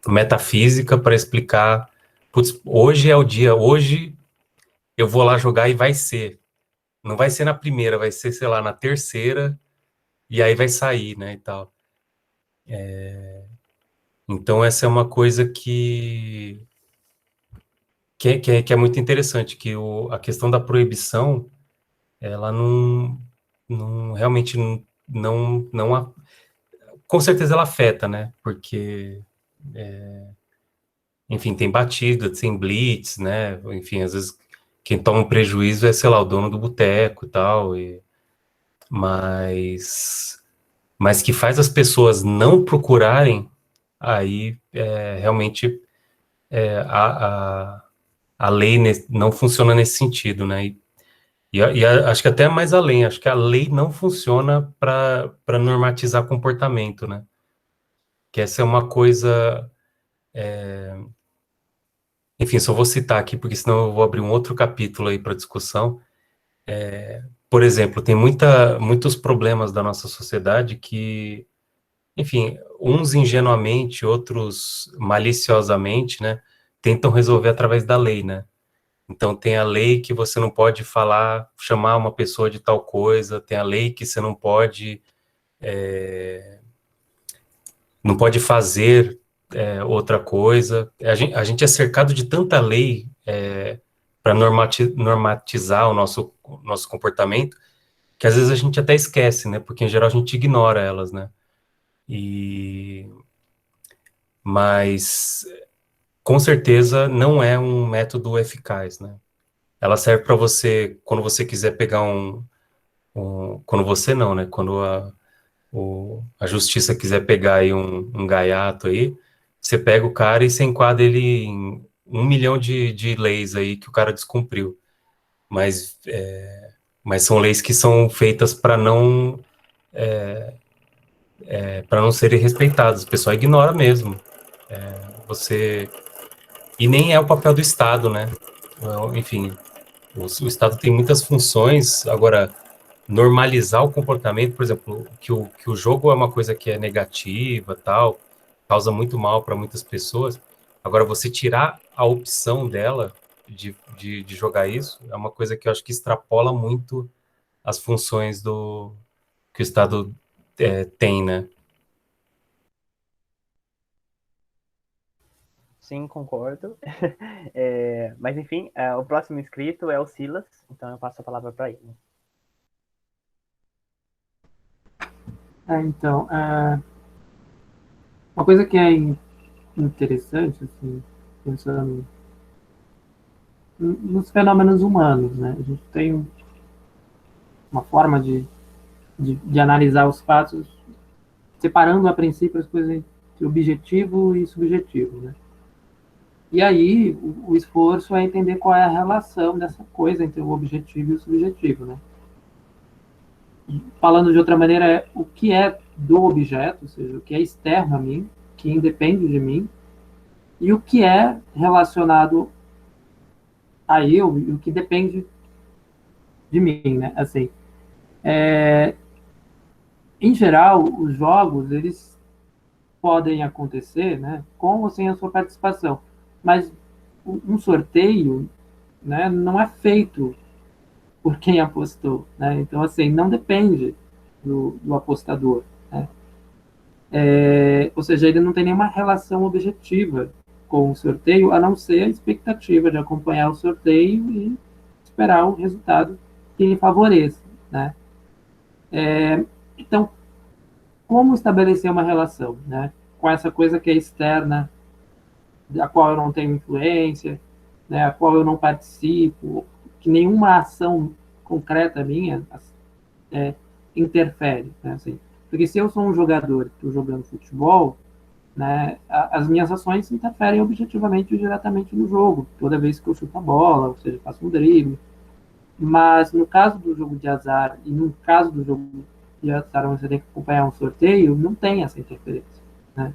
metafísica para explicar. Putz, hoje é o dia, hoje eu vou lá jogar e vai ser. Não vai ser na primeira, vai ser, sei lá, na terceira, e aí vai sair, né, e tal. Então, essa é uma coisa que é muito interessante, que a questão da proibição, ela realmente com certeza ela afeta, né, porque, enfim, tem batida, tem blitz, né, enfim, às vezes quem toma um prejuízo é, sei lá, o dono do boteco e tal, mas que faz as pessoas não procurarem, aí realmente a lei não funciona nesse sentido, né? Acho que até mais além, acho que a lei não funciona para normatizar comportamento, né? Que essa é uma coisa. Enfim, só vou citar aqui, porque senão eu vou abrir um outro capítulo aí para discussão. Por exemplo, tem muitos problemas da nossa sociedade que, enfim, uns ingenuamente, outros maliciosamente, né, tentam resolver através da lei, né? Então tem a lei que você não pode chamar uma pessoa de tal coisa, tem a lei que você não pode fazer outra coisa. A gente é cercado de tanta lei para normatizar o nosso comportamento, que às vezes a gente até esquece, né? Porque em geral a gente ignora elas, né? Mas com certeza não é um método eficaz, né? Ela serve para você, quando você quiser pegar quando você não, né? Quando a justiça quiser pegar aí um gaiato aí, você pega o cara e você enquadra ele em 1 milhão de leis aí que o cara descumpriu. Mas são leis que são feitas para não serem respeitadas. O pessoal ignora mesmo. E nem é o papel do Estado, né? Enfim, o Estado tem muitas funções. Agora, normalizar o comportamento, por exemplo, que o jogo é uma coisa que é negativa, tal, causa muito mal para muitas pessoas. Agora, você tirar a opção dela de jogar isso é uma coisa que eu acho que extrapola muito as funções que o Estado tem, né? Sim, concordo. Mas enfim, o próximo inscrito é o Silas, então eu passo a palavra para ele. Então, uma coisa que é interessante, assim, pensando nos fenômenos humanos, né? A gente tem uma forma de analisar os fatos, separando a princípio as coisas entre objetivo e subjetivo, né? E aí, o esforço é entender qual é a relação dessa coisa entre o objetivo e o subjetivo, né? falando de outra maneira, é o que é do objeto, ou seja, o que é externo a mim, que independe de mim, e o que é relacionado a eu e o que depende de mim, né? Assim, em geral, os jogos, eles podem acontecer, né, com ou sem a sua participação, mas um sorteio, né, não é feito por quem apostou, né? Então, assim, não depende do apostador, né? Ou seja, ele não tem nenhuma relação objetiva com o sorteio, a não ser a expectativa de acompanhar o sorteio e esperar o resultado que lhe favoreça, né? Então, como estabelecer uma relação, né, com essa coisa que é externa, a qual eu não tenho influência, né, a qual eu não participo, que nenhuma ação concreta minha interfere, né, assim. Porque se eu sou um jogador que estou jogando futebol, né, as minhas ações interferem objetivamente e diretamente no jogo, toda vez que eu chuto a bola, ou seja, faço um drible. Mas no caso do jogo de azar e no caso do jogo de azar onde você tem que acompanhar um sorteio, não tem essa interferência, né?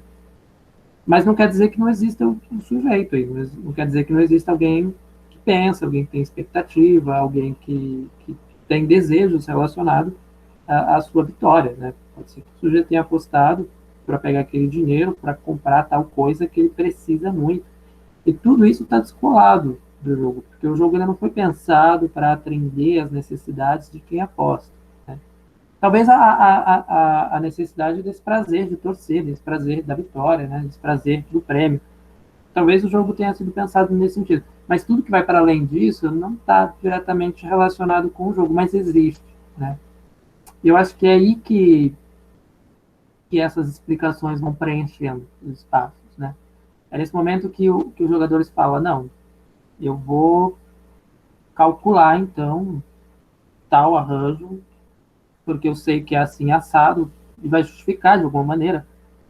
Mas não quer dizer que não exista um sujeito aí, não quer dizer que não exista alguém que pensa, alguém que tem expectativa, alguém que tem desejos relacionados à sua vitória, né? Pode ser que o sujeito tenha apostado para pegar aquele dinheiro, para comprar tal coisa que ele precisa muito. E tudo isso está descolado do jogo, porque o jogo ainda não foi pensado para atender às necessidades de quem aposta, né? Talvez a necessidade desse prazer de torcer, desse prazer da vitória, né? Desse prazer do prêmio. Talvez o jogo tenha sido pensado nesse sentido. Mas tudo que vai para além disso não está diretamente relacionado com o jogo, mas existe, né? E eu acho que é aí que essas explicações vão preenchendo os espaços, né? É nesse momento que os jogadores falam, não, eu vou calcular, então, tal arranjo, porque eu sei que é assim assado, e vai justificar de alguma maneira,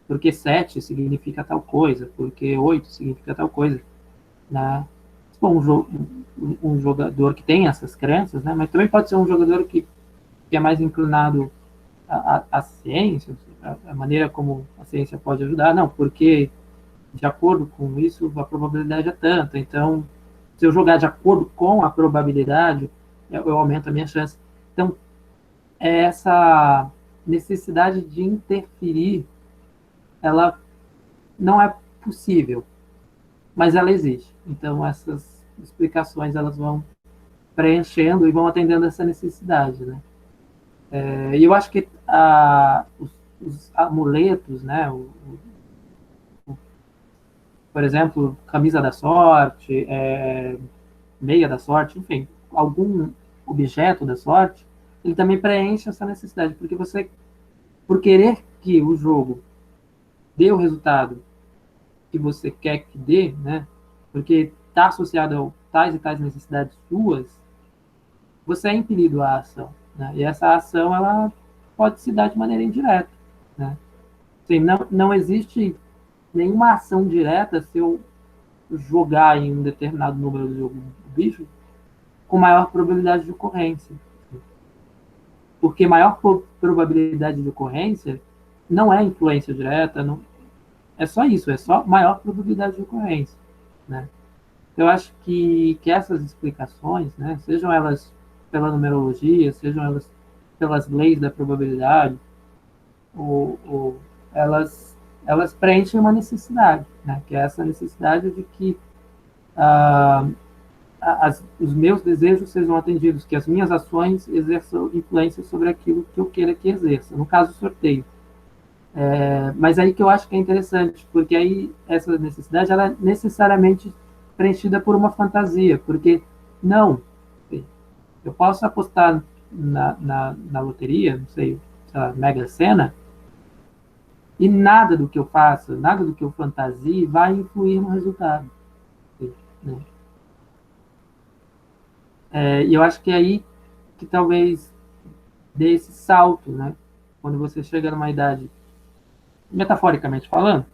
porque 7 significa tal coisa, porque 8 significa tal coisa, né? Bom, um jogador que tem essas crenças, né? Mas também pode ser um jogador que é mais inclinado à ciência, a maneira como a ciência pode ajudar, não, porque de acordo com isso, a probabilidade é tanta. Então, se eu jogar de acordo com a probabilidade, eu aumento a minha chance. Então, essa necessidade de interferir, ela não é possível, mas ela existe. Então, essas explicações, elas vão preenchendo e vão atendendo essa necessidade, né? E eu acho que os amuletos, né, por exemplo, camisa da sorte, meia da sorte, enfim, algum objeto da sorte, ele também preenche essa necessidade, porque você, por querer que o jogo dê o resultado que você quer que dê, né, porque está associado a tais e tais necessidades suas, você é impelido à ação, né, e essa ação, ela pode se dar de maneira indireta, né. Assim, não existe nenhuma ação direta se eu jogar em um determinado número de jogo do bicho com maior probabilidade de ocorrência. Porque maior probabilidade de ocorrência não é influência direta, não, é só isso, é só maior probabilidade de ocorrência, né? Eu acho que essas explicações, né, sejam elas pela numerologia, sejam elas pelas leis da probabilidade, ou elas preenchem uma necessidade, né, que é essa necessidade de que os meus desejos sejam atendidos, que as minhas ações exerçam influência sobre aquilo que eu queira que exerça, no caso, o sorteio. Mas aí que eu acho que é interessante, porque aí essa necessidade ela é necessariamente preenchida por uma fantasia, porque não, eu posso apostar na loteria, não sei lá, Mega Sena, e nada do que eu faça, nada do que eu fantasie vai influir no resultado, né? E eu acho que é aí que talvez dê esse salto, né? Quando você chega numa idade, metaforicamente falando,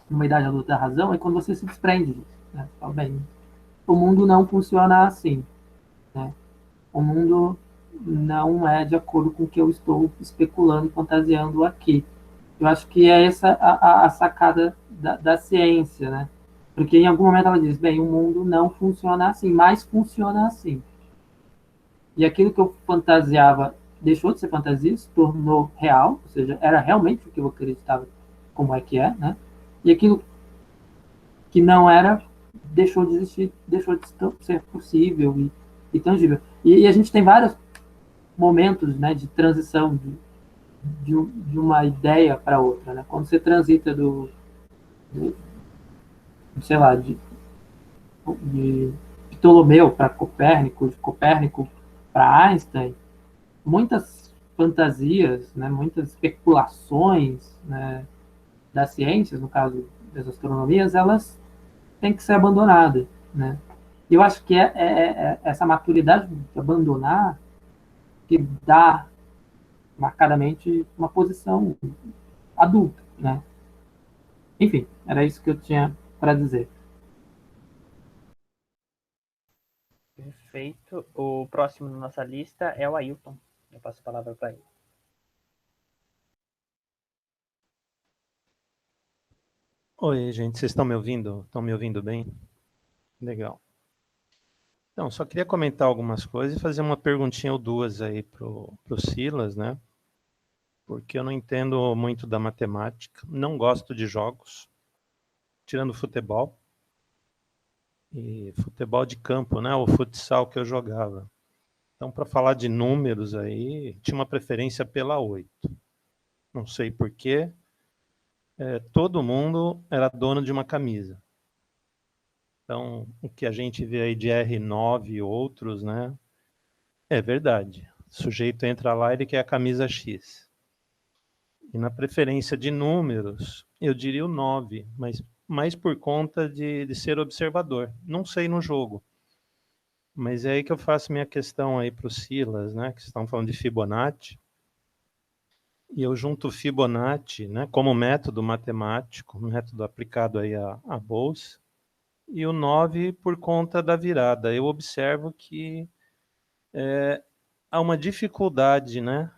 numa idade adulta da razão, é quando você se desprende disso, né? Fala, bem, o mundo não funciona assim, né? O mundo não é de acordo com o que eu estou especulando e fantasiando aqui. Eu acho que é essa a sacada da ciência, né? Porque em algum momento ela diz, bem, o mundo não funciona assim, mas funciona assim. E aquilo que eu fantasiava deixou de ser fantasia, se tornou real, ou seja, era realmente o que eu acreditava como é que é, né? E aquilo que não era deixou de existir, deixou de ser possível e tangível. E a gente tem vários momentos, né, de transição de uma ideia para outra, né? Quando você transita do sei lá, de Ptolomeu para Copérnico, de Copérnico para Einstein, muitas fantasias, né, muitas especulações, né, das ciências, no caso das astronomias, elas têm que ser abandonadas, né? E eu acho que é essa maturidade de abandonar que dá marcadamente uma posição adulta, né? Enfim, era isso que eu tinha para dizer. Perfeito. O próximo na nossa lista é o Ailton. Eu passo a palavra para ele. Oi, gente, vocês estão me ouvindo? Estão me ouvindo bem? Legal. Então, só queria comentar algumas coisas e fazer uma perguntinha ou duas aí pro Silas, né? Porque eu não entendo muito da matemática, não gosto de jogos, tirando futebol, e futebol de campo, né? O futsal que eu jogava. Então, para falar de números aí, tinha uma preferência pela 8. Não sei por quê. Todo mundo era dono de uma camisa. Então, o que a gente vê aí de R9 e outros, né? É verdade. O sujeito entra lá e ele quer a camisa X. E na preferência de números, eu diria o 9, mas mais por conta de ser observador. Não sei no jogo. Mas é aí que eu faço minha questão aí para o Silas, né? Que estão falando de Fibonacci. E eu junto o Fibonacci, né? Como método matemático, método aplicado aí à bolsa. E o 9 por conta da virada. Eu observo que há uma dificuldade, né,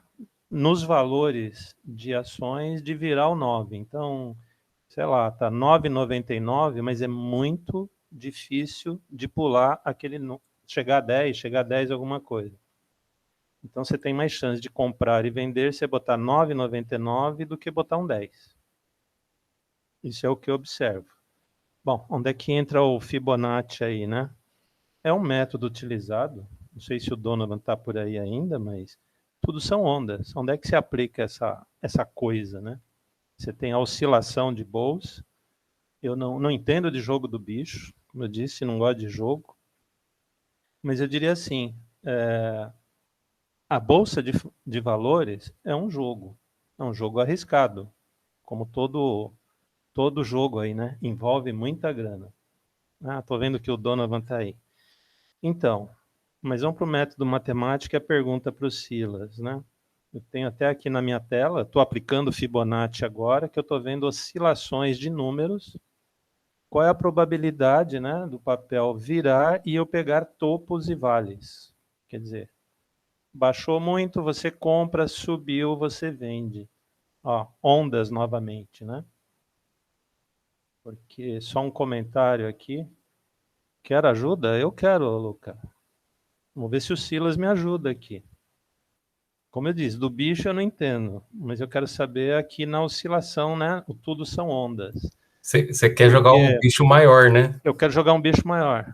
nos valores de ações de virar o 9. Então, sei lá, tá 9,99, mas é muito difícil de pular aquele chegar a 10 alguma coisa. Então você tem mais chance de comprar e vender se botar 9,99 do que botar um 10. Isso é o que eu observo. Bom, onde é que entra o Fibonacci aí, né? É um método utilizado, não sei se o Donovan está por aí ainda, mas tudo são ondas. Onde é que se aplica essa coisa, né? Você tem a oscilação de bolsa. Eu não entendo de jogo do bicho, como eu disse, não gosto de jogo. Mas eu diria assim, a bolsa de valores é um jogo arriscado, como todo jogo aí, né? Envolve muita grana. Ah, tô vendo que o Donovan está aí. Então, mas vamos para o método matemático e a pergunta para o Silas, né? Eu tenho até aqui na minha tela, estou aplicando Fibonacci agora, que eu estou vendo oscilações de números. Qual é a probabilidade, né, do papel virar e eu pegar topos e vales? Quer dizer, baixou muito, você compra, subiu, você vende. Ó, ondas novamente, né? Porque só um comentário aqui. Quer ajuda? Eu quero, Luca. Vamos ver se o Silas me ajuda aqui. Como eu disse, do bicho eu não entendo, mas eu quero saber aqui na oscilação, né? O tudo são ondas. Você quer jogar um bicho maior, né? Eu quero jogar um bicho maior.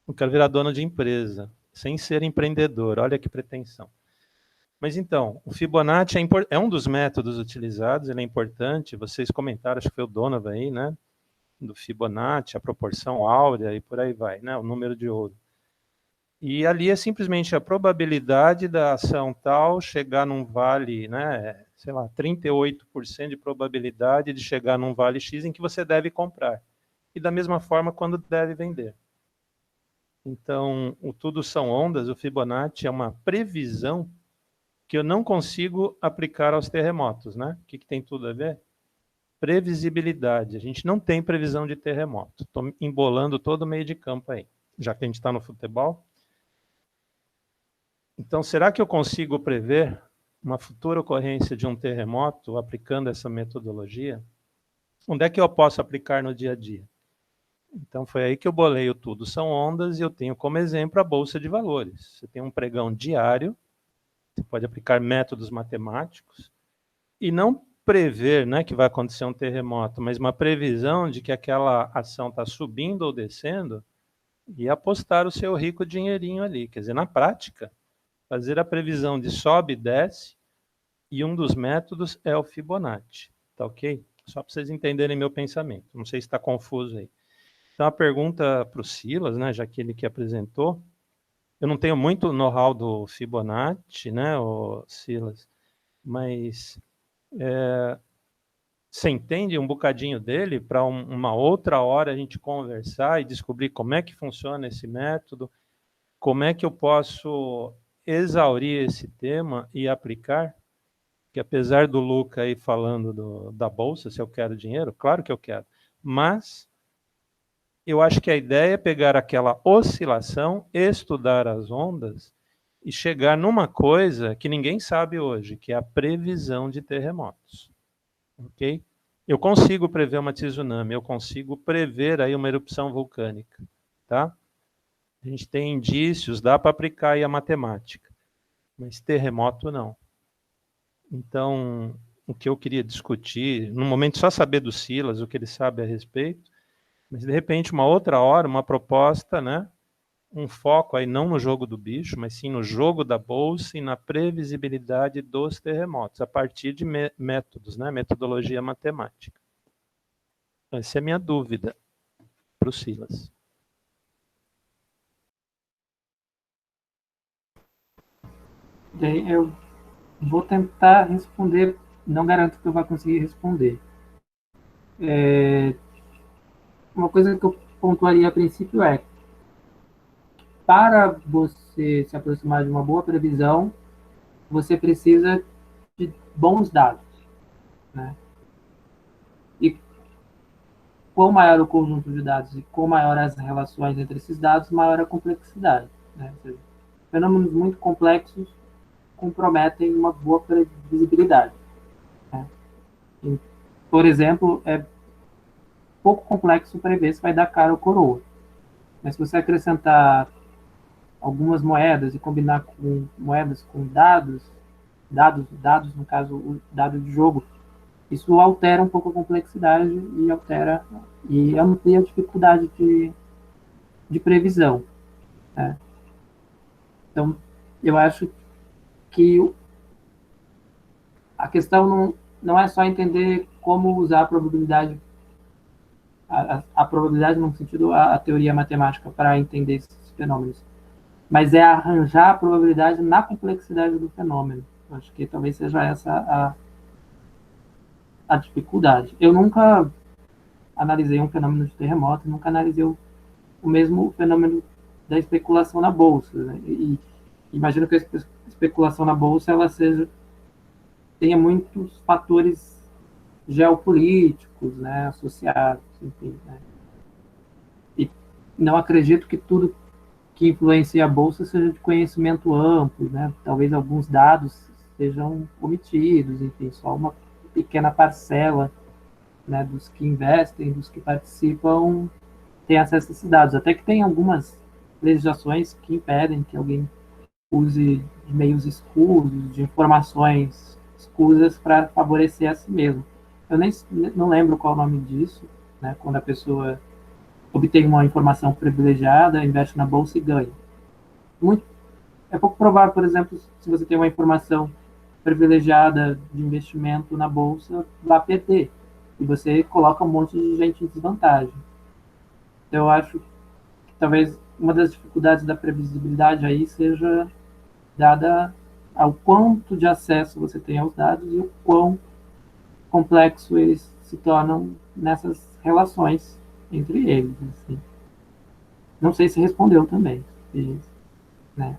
Eu quero virar dono de empresa, sem ser empreendedor. Olha que pretensão. Mas então, o Fibonacci é um dos métodos utilizados, ele é importante. Vocês comentaram, acho que foi o Donovan aí, né? Do Fibonacci, a proporção áurea e por aí vai, né? O número de ouro. E ali é simplesmente a probabilidade da ação tal chegar num vale, né, sei lá, 38% de probabilidade de chegar num vale X em que você deve comprar. E da mesma forma quando deve vender. Então, o tudo são ondas, o Fibonacci é uma previsão que eu não consigo aplicar aos terremotos, né? O que tem tudo a ver? Previsibilidade. A gente não tem previsão de terremoto. Estou embolando todo o meio de campo aí. Já que a gente está no futebol. Então, será que eu consigo prever uma futura ocorrência de um terremoto aplicando essa metodologia? Onde é que eu posso aplicar no dia a dia? Então, foi aí que eu bolei o Tudo São Ondas e eu tenho como exemplo a Bolsa de Valores. Você tem um pregão diário, você pode aplicar métodos matemáticos e não prever, né, que vai acontecer um terremoto, mas uma previsão de que aquela ação está subindo ou descendo e apostar o seu rico dinheirinho ali. Quer dizer, na prática, fazer a previsão de sobe e desce, e um dos métodos é o Fibonacci. Tá ok? Só para vocês entenderem meu pensamento. Não sei se está confuso aí. Então, a pergunta para o Silas, né, já que ele que apresentou, eu não tenho muito know-how do Fibonacci, né, o Silas, mas você entende um bocadinho dele para uma outra hora a gente conversar e descobrir como é que funciona esse método, como é que eu posso exaurir esse tema e aplicar? Que apesar do Luca aí falando da bolsa, se eu quero dinheiro, claro que eu quero, mas eu acho que a ideia é pegar aquela oscilação, estudar as ondas e chegar numa coisa que ninguém sabe hoje, que é a previsão de terremotos. Ok? Eu consigo prever uma tsunami, eu consigo prever aí uma erupção vulcânica, tá? A gente tem indícios, dá para aplicar aí a matemática, mas terremoto não. Então, o que eu queria discutir, no momento só saber do Silas, o que ele sabe a respeito, mas de repente uma outra hora, uma proposta, né? Um foco aí não no jogo do bicho, mas sim no jogo da bolsa e na previsibilidade dos terremotos, a partir de métodos, né? Metodologia matemática. Essa é a minha dúvida para o Silas. Bem, eu vou tentar responder, não garanto que eu vá conseguir responder. Uma coisa que eu pontuaria a princípio é, para você se aproximar de uma boa previsão, você precisa de bons dados, né? E quanto maior o conjunto de dados e quanto maior as relações entre esses dados, maior a complexidade, né? Ou seja, fenômenos muito complexos comprometem uma boa previsibilidade, né? E, por exemplo, é pouco complexo prever se vai dar cara ou coroa. Mas se você acrescentar algumas moedas e combinar com moedas com dados no caso o dado de jogo, isso altera um pouco a complexidade e amplia a dificuldade de previsão, né? Então, eu acho que a questão não é só entender como usar a probabilidade, a probabilidade no sentido a teoria matemática para entender esses fenômenos, mas é arranjar a probabilidade na complexidade do fenômeno. Eu acho que talvez seja essa a dificuldade. Eu nunca analisei um fenômeno de terremoto, nunca analisei o mesmo fenômeno da especulação na bolsa, né? E imagino que a especulação na bolsa ela tenha muitos fatores geopolíticos, né, associados, enfim, né? E não acredito que tudo que influencia a bolsa seja de conhecimento amplo, né? Talvez alguns dados sejam omitidos, enfim, só uma pequena parcela, né, dos que investem, dos que participam, tem acesso a esses dados. Até que tem algumas legislações que impedem que alguém use de meios escusos, de informações escusas para favorecer a si mesmo. Eu não lembro qual é o nome disso, né, quando a pessoa obtém uma informação privilegiada, investe na bolsa e ganha. É pouco provável, por exemplo, se você tem uma informação privilegiada de investimento na bolsa, vá perder. E você coloca um monte de gente em desvantagem. Então, eu acho que talvez uma das dificuldades da previsibilidade aí seja dada ao quanto de acesso você tem aos dados e o quão complexo eles se tornam nessas relações entre eles. Assim. Não sei se respondeu também, né?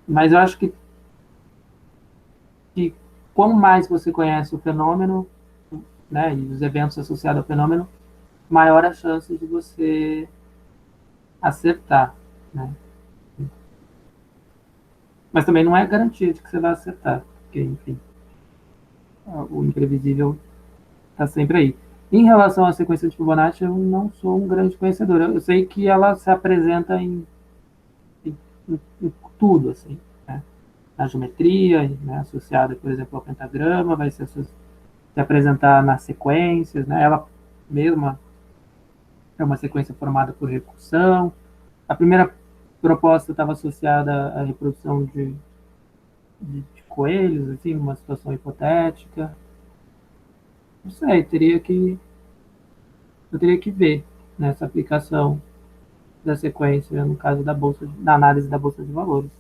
Mas eu acho que quanto mais você conhece o fenômeno, né, e os eventos associados ao fenômeno, maior a chance de você acertar, né? Mas também não é garantia de que você vai acertar, porque, enfim, o imprevisível está sempre aí. Em relação à sequência de Fibonacci, eu não sou um grande conhecedor. Eu sei que ela se apresenta em tudo, assim, né? Na geometria, né? Associada, por exemplo, ao pentagrama, vai se apresentar nas sequências, né? Ela mesma é uma sequência formada por recursão. A primeira proposta estava associada à reprodução de coelhos, assim, numa situação hipotética. Não sei, eu teria que ver nessa aplicação da sequência, no caso da análise da bolsa de valores,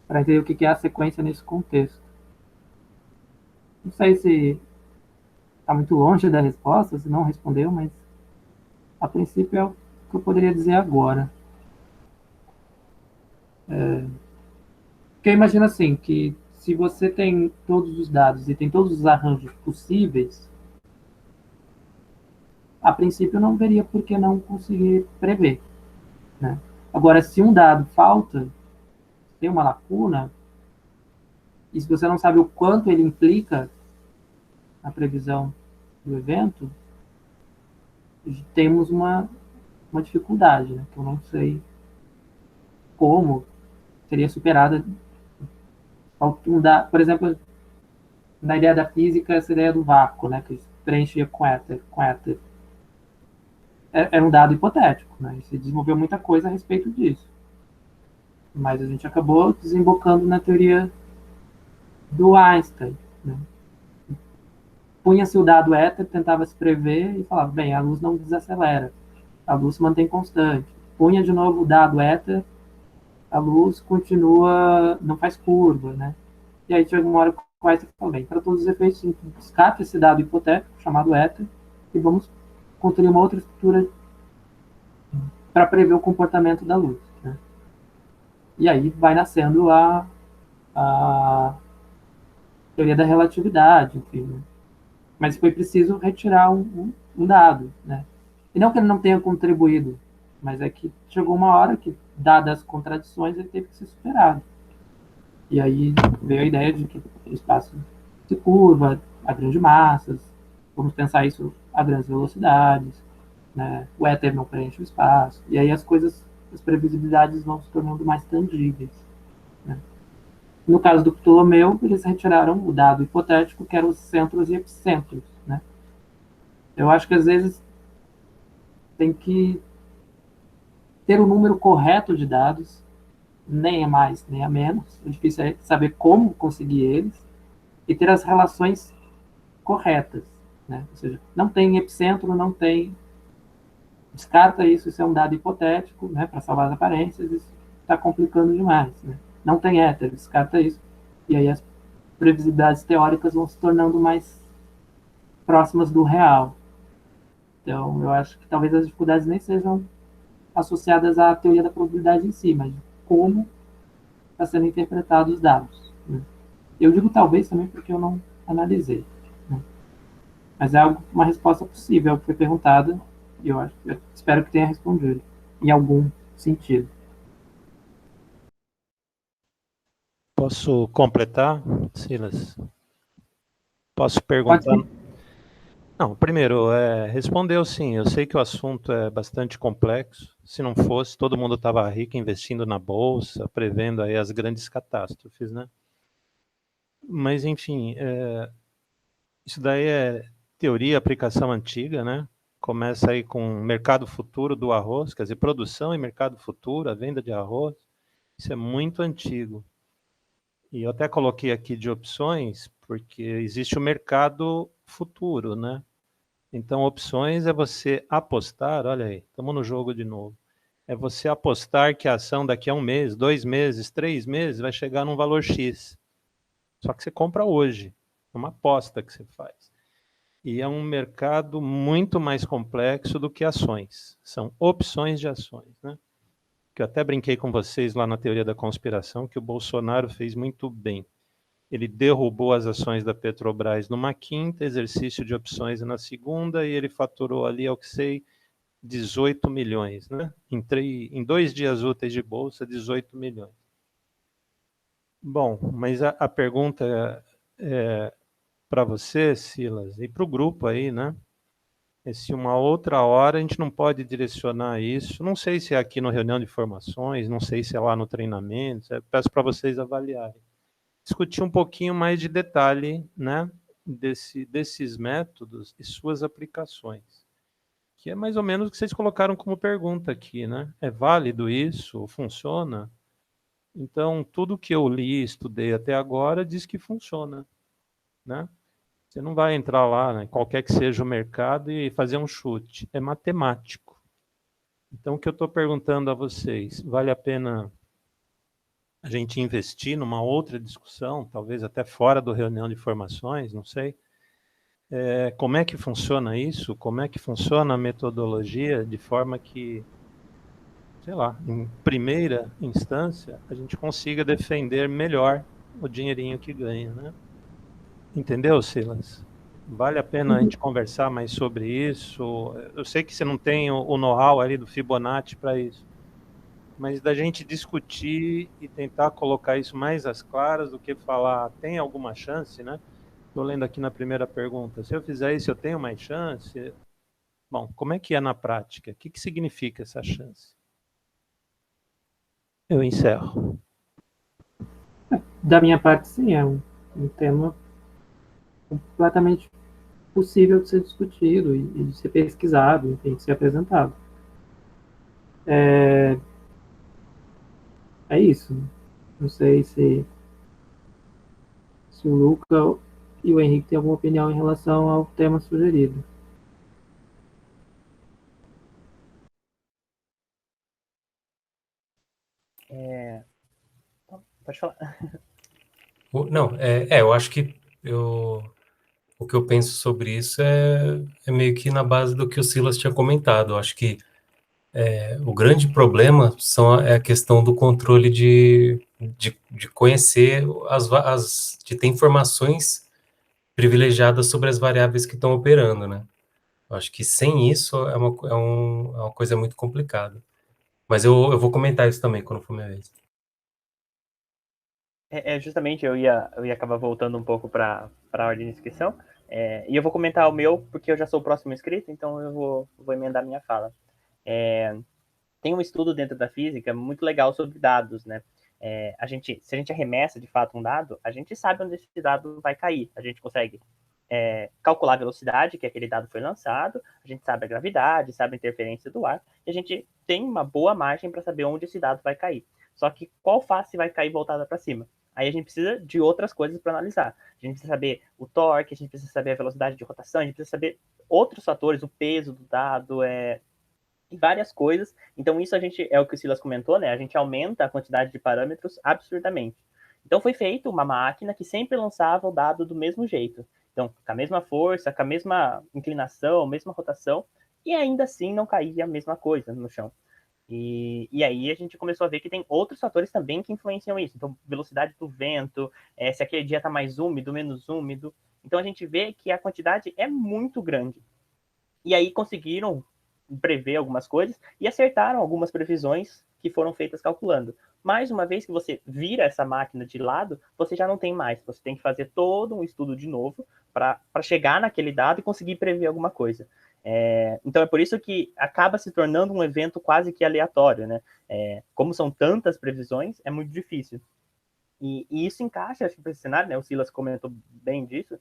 para entender o que é a sequência nesse contexto. Não sei se está muito longe da resposta, se não respondeu, mas a princípio é o que eu poderia dizer agora. Porque eu imagino assim, que se você tem todos os dados e tem todos os arranjos possíveis, a princípio não veria por que não conseguir prever, né? Agora, se um dado falta, tem uma lacuna, e se você não sabe o quanto ele implica na previsão do evento, temos uma dificuldade, né? Que eu não sei como seria superada. Por exemplo, na ideia da física, essa ideia do vácuo, né? Que se preenchia com éter. Era um dado hipotético, né? E se desenvolveu muita coisa a respeito disso. Mas a gente acabou desembocando na teoria do Einstein, né? Punha-se o dado éter, tentava se prever e falava, bem, a luz não desacelera, a luz se mantém constante. Punha de novo o dado éter, a luz continua, não faz curva, né? E aí chega uma hora que o Einstein fala, bem, para todos os efeitos, descarta esse dado hipotético, chamado éter, e vamos construir uma outra estrutura para prever o comportamento da luz, né? E aí vai nascendo a teoria da relatividade, enfim, né? Mas foi preciso retirar um dado, né? E não que ele não tenha contribuído, mas é que chegou uma hora que, dadas as contradições, ele teve que ser superado. E aí veio a ideia de que o espaço se curva a grandes massas, vamos pensar isso a grandes velocidades, né? O éter não preenche o espaço, e aí as previsibilidades vão se tornando mais tangíveis, né? No caso do Ptolomeu, eles retiraram o dado hipotético, que eram os centros e epicentros, né? Eu acho que às vezes tem que ter o número correto de dados, nem a mais, nem a menos. O difícil é saber como conseguir eles e ter as relações corretas, né? Ou seja, não tem epicentro, não tem... Descarta isso, isso é um dado hipotético, né? Para salvar as aparências, isso está complicando demais, né? Não tem éter, descarta isso. E aí as previsibilidades teóricas vão se tornando mais próximas do real. Então, eu acho que talvez as dificuldades nem sejam associadas à teoria da probabilidade em si, mas como está sendo interpretados os dados, né? Eu digo talvez também porque eu não analisei, né? Mas é uma resposta possível que foi perguntada e eu espero que tenha respondido em algum sentido. Posso completar, Silas? Posso Pode perguntar? ser. Não, primeiro, respondeu sim. Eu sei que o assunto é bastante complexo. Se não fosse, todo mundo estava rico investindo na bolsa, prevendo aí as grandes catástrofes, né? Mas, enfim, isso daí é teoria, aplicação antiga, né? Começa aí com o mercado futuro do arroz, quer dizer, produção e mercado futuro, a venda de arroz. Isso é muito antigo. E eu até coloquei aqui de opções, porque existe o mercado futuro, né? Então, opções é você apostar, olha aí, estamos no jogo de novo. É você apostar que a ação daqui a 1 mês, 2 meses, 3 meses vai chegar num valor X. Só que você compra hoje. É uma aposta que você faz. E é um mercado muito mais complexo do que ações. São opções de ações, né? Que eu até brinquei com vocês lá na teoria da conspiração, que o Bolsonaro fez muito bem. Ele derrubou as ações da Petrobras numa quinta, exercício de opções na segunda, e ele faturou ali, ao que sei, 18 milhões, né? Em 2 dias úteis de bolsa, 18 milhões. Bom, mas a pergunta é para você, Silas, e para o grupo aí, né? É se uma outra hora a gente não pode direcionar isso. Não sei se é aqui no reunião de formações, não sei se é lá no treinamento. Peço para vocês avaliarem. Discutir um pouquinho mais de detalhe, né? Desses métodos e suas aplicações. Que é mais ou menos o que vocês colocaram como pergunta aqui, né? É válido isso? Funciona? Então, tudo que eu li e estudei até agora diz que funciona, né? Você não vai entrar lá, né, qualquer que seja o mercado, e fazer um chute. É matemático. Então, o que eu estou perguntando a vocês, vale a pena a gente investir numa outra discussão, talvez até fora do reunião de formações, não sei, como é que funciona isso, como é que funciona a metodologia, de forma que, sei lá, em primeira instância, a gente consiga defender melhor o dinheirinho que ganha, né? Entendeu, Silas? Vale a pena a gente conversar mais sobre isso. Eu sei que você não tem o know-how ali do Fibonacci para isso, mas da gente discutir e tentar colocar isso mais às claras do que falar, tem alguma chance, né? Estou lendo aqui na primeira pergunta. Se eu fizer isso, eu tenho mais chance? Bom, como é que é na prática? O que significa essa chance? Eu encerro. Da minha parte, sim, é um tema completamente possível de ser discutido e de ser pesquisado, enfim, de ser apresentado. É isso. Não sei se o Luca e o Henrique têm alguma opinião em relação ao tema sugerido. Pode falar. Não, eu acho que o que eu penso sobre isso é meio que na base do que o Silas tinha comentado. Eu acho que o grande problema é a questão do controle de conhecer de ter informações privilegiadas sobre as variáveis que estão operando, né? Eu acho que sem isso é uma coisa muito complicada. Mas eu vou comentar isso também quando for minha vez. Justamente, eu ia acabar voltando um pouco para a ordem de inscrição, e eu vou comentar o meu, porque eu já sou o próximo inscrito, então eu vou emendar minha fala. Tem um estudo dentro da física muito legal sobre dados, né? Se a gente arremessa de fato um dado, a gente sabe onde esse dado vai cair. A gente consegue calcular a velocidade que aquele dado foi lançado, a gente sabe a gravidade, sabe a interferência do ar, e a gente tem uma boa margem para saber onde esse dado vai cair. Só que qual face vai cair voltada para cima? Aí a gente precisa de outras coisas para analisar. A gente precisa saber o torque, a gente precisa saber a velocidade de rotação, a gente precisa saber outros fatores, o peso do dado, e várias coisas. Então, isso a gente, é o que o Silas comentou, né? A gente aumenta a quantidade de parâmetros absurdamente. Então, foi feita uma máquina que sempre lançava o dado do mesmo jeito. Então, com a mesma força, com a mesma inclinação, mesma rotação, e ainda assim não caía a mesma coisa no chão. E aí a gente começou a ver que tem outros fatores também que influenciam isso. Então, velocidade do vento, se aquele dia está mais úmido, menos úmido. Então, a gente vê que a quantidade é muito grande. E aí conseguiram prever algumas coisas e acertaram algumas previsões que foram feitas calculando. Mais uma vez que você vira essa máquina de lado, você já não tem mais. Você tem que fazer todo um estudo de novo para chegar naquele dado e conseguir prever alguma coisa. Então é por isso que acaba se tornando um evento quase que aleatório, né? Como são tantas previsões, é muito difícil. E isso encaixa, acho que, para esse cenário, né? O Silas comentou bem disso,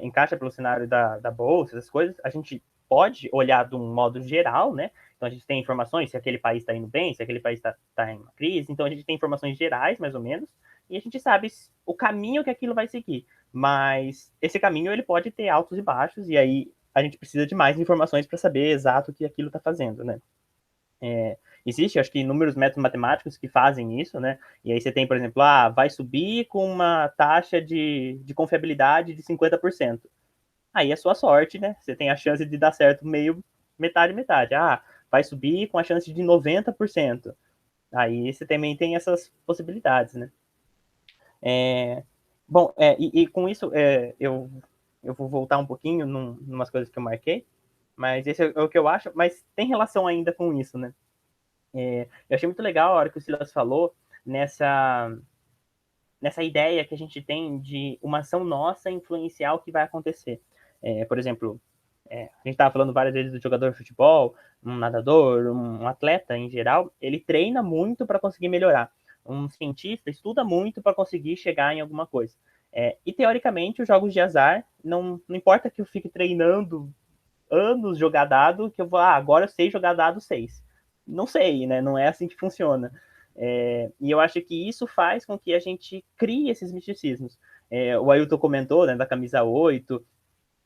encaixa pelo cenário da bolsa, essas coisas. A gente pode olhar de um modo geral, né? Então a gente tem informações se aquele país está indo bem, se aquele país está em uma crise. Então a gente tem informações gerais, mais ou menos, e a gente sabe o caminho que aquilo vai seguir. Mas esse caminho ele pode ter altos e baixos, e aí a gente precisa de mais informações para saber exato o que aquilo está fazendo, né? Existe, acho que, inúmeros métodos matemáticos que fazem isso, né? E aí você tem, por exemplo, vai subir com uma taxa de confiabilidade de 50%. Aí é sua sorte, né? Você tem a chance de dar certo meio, metade, metade. Vai subir com a chance de 90%. Aí você também tem essas possibilidades, né? Bom, e com isso eu vou voltar um pouquinho numas coisas que eu marquei, mas esse é o que eu acho, mas tem relação ainda com isso, né? Eu achei muito legal a hora que o Silas falou nessa nessa ideia que a gente tem de uma ação nossa influenciar o que vai acontecer. Por exemplo, a gente estava falando várias vezes do jogador de futebol, um nadador, um atleta em geral, ele treina muito para conseguir melhorar. Um cientista estuda muito para conseguir chegar em alguma coisa. E teoricamente, os jogos de azar, não importa que eu fique treinando anos jogar dado, que eu vou, agora eu sei jogar dado 6. Não sei, né? Não é assim que funciona. E eu acho que isso faz com que a gente crie esses misticismos. O Ailton comentou, né, da camisa 8,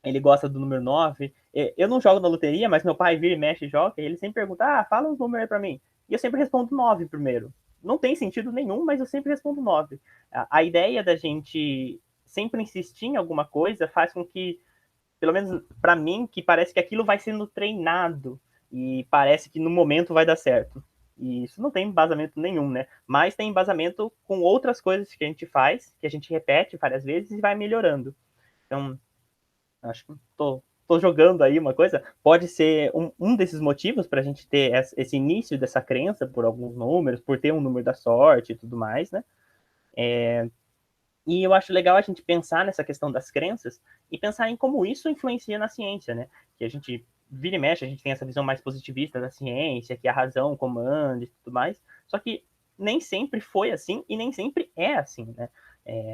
ele gosta do número 9. Eu não jogo na loteria, mas meu pai vira e mexe e joga, e ele sempre pergunta, fala um número aí pra mim. E eu sempre respondo 9 primeiro. Não tem sentido nenhum, mas eu sempre respondo 9. A ideia da gente sempre insistir em alguma coisa faz com que, pelo menos para mim, que parece que aquilo vai sendo treinado e parece que no momento vai dar certo. E isso não tem embasamento nenhum, né? Mas tem embasamento com outras coisas que a gente faz, que a gente repete várias vezes e vai melhorando. Então, acho que tô jogando aí uma coisa. Pode ser um desses motivos para a gente ter esse início dessa crença por alguns números, por ter um número da sorte e tudo mais, né? E eu acho legal a gente pensar nessa questão das crenças e pensar em como isso influencia na ciência, né? Que a gente vira e mexe, a gente tem essa visão mais positivista da ciência, que a razão comanda e tudo mais. Só que nem sempre foi assim e nem sempre é assim, né?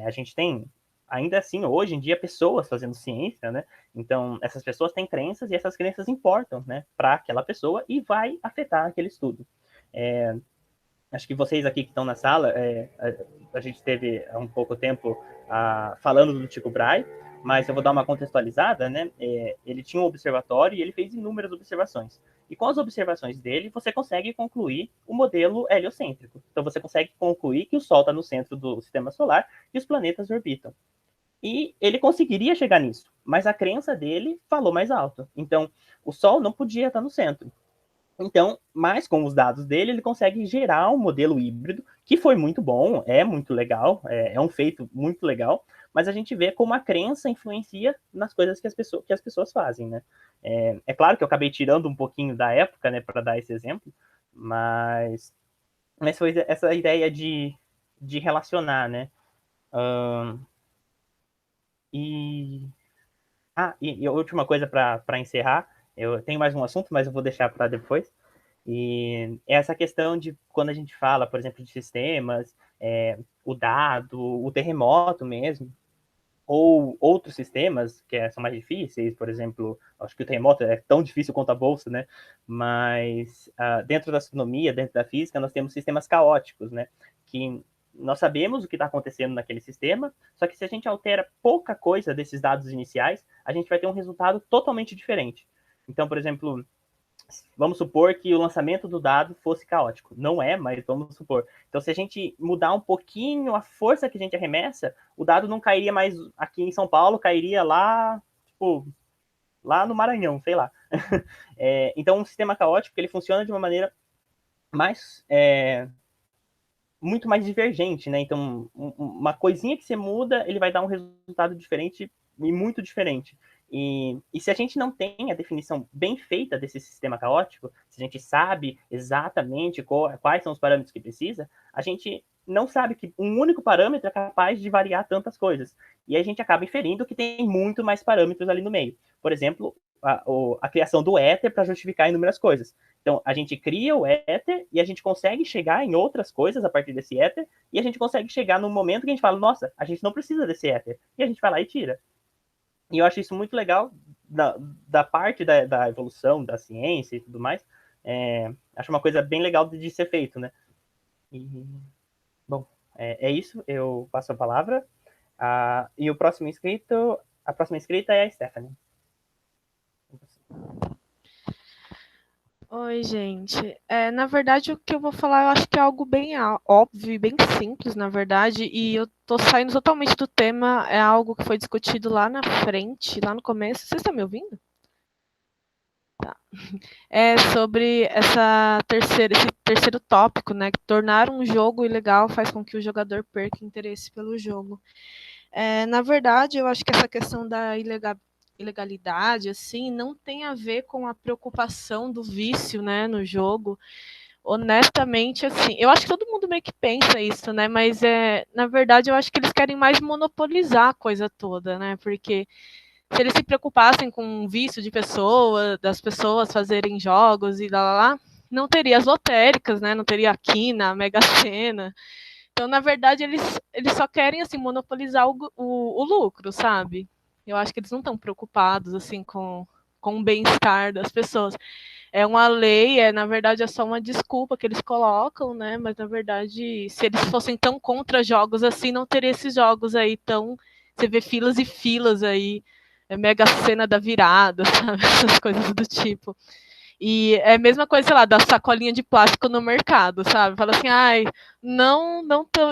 A gente tem, ainda assim, hoje em dia, pessoas fazendo ciência, né? Então, essas pessoas têm crenças e essas crenças importam, né? Para aquela pessoa e vai afetar aquele estudo. Acho que vocês aqui que estão na sala, a gente teve há um pouco tempo falando do Tycho Brahe, mas eu vou dar uma contextualizada, né? Ele tinha um observatório e ele fez inúmeras observações. E com as observações dele, você consegue concluir o modelo heliocêntrico. Então, você consegue concluir que o Sol está no centro do sistema solar e os planetas orbitam. E ele conseguiria chegar nisso, mas a crença dele falou mais alto. Então, o Sol não podia estar no centro. Então, mas com os dados dele, ele consegue gerar um modelo híbrido, que foi muito bom, é muito legal, é um feito muito legal, mas a gente vê como a crença influencia nas coisas que as pessoas fazem, né? É claro que eu acabei tirando um pouquinho da época, né, para dar esse exemplo, mas foi essa ideia de relacionar, né? E a última coisa para encerrar, eu tenho mais um assunto, mas eu vou deixar para depois. E essa questão de quando a gente fala, por exemplo, de sistemas, o dado, o terremoto mesmo, ou outros sistemas que são mais difíceis, por exemplo, acho que o terremoto é tão difícil quanto a bolsa, né? Mas dentro da astronomia, dentro da física, nós temos sistemas caóticos, né? Que nós sabemos o que está acontecendo naquele sistema, só que se a gente altera pouca coisa desses dados iniciais, a gente vai ter um resultado totalmente diferente. Então, por exemplo, vamos supor que o lançamento do dado fosse caótico. Não é, mas vamos supor. Então, se a gente mudar um pouquinho a força que a gente arremessa, o dado não cairia mais aqui em São Paulo, cairia lá, tipo, lá no Maranhão, sei lá. Então, um sistema caótico, ele funciona de uma maneira mais... muito mais divergente, né? Então, uma coisinha que você muda, ele vai dar um resultado diferente e muito diferente. E se a gente não tem a definição bem feita desse sistema caótico, se a gente sabe exatamente quais são os parâmetros que precisa, a gente não sabe que um único parâmetro é capaz de variar tantas coisas. E a gente acaba inferindo que tem muito mais parâmetros ali no meio. Por exemplo, a criação do éter para justificar inúmeras coisas. Então, a gente cria o éter e a gente consegue chegar em outras coisas a partir desse éter, e a gente consegue chegar num momento que a gente fala, nossa, a gente não precisa desse éter. E a gente vai lá e tira. E eu acho isso muito legal da parte da evolução, da ciência e tudo mais. Acho uma coisa bem legal de ser feito, né? E, bom, é isso. Eu passo a palavra. E a próxima inscrita é a Stephanie. Oi, gente. Na verdade, o que eu vou falar, eu acho que é algo bem óbvio e bem simples, na verdade, e eu tô saindo totalmente do tema, é algo que foi discutido lá na frente, lá no começo. Vocês estão me ouvindo? Tá. É sobre esse terceiro tópico, né? Que tornar um jogo ilegal faz com que o jogador perca interesse pelo jogo. Na verdade, eu acho que essa questão da ilegalidade, assim, não tem a ver com a preocupação do vício, né, no jogo, honestamente, assim, eu acho que todo mundo meio que pensa isso, né? Mas na verdade eu acho que eles querem mais monopolizar a coisa toda, né? Porque se eles se preocupassem com o vício de das pessoas fazerem jogos e lá, não teria as lotéricas, né? Não teria a Quina, a Mega Sena. Então, na verdade, eles só querem assim monopolizar o lucro, sabe? Eu acho que eles não estão preocupados assim com o bem-estar das pessoas. É uma lei, na verdade é só uma desculpa que eles colocam, né? Mas na verdade, se eles fossem tão contra jogos assim, não teria esses jogos aí tão. Você vê filas e filas aí, Mega Sena da virada, sabe? Essas coisas do tipo. E é a mesma coisa, sei lá, da sacolinha de plástico no mercado, sabe? Fala assim, ai,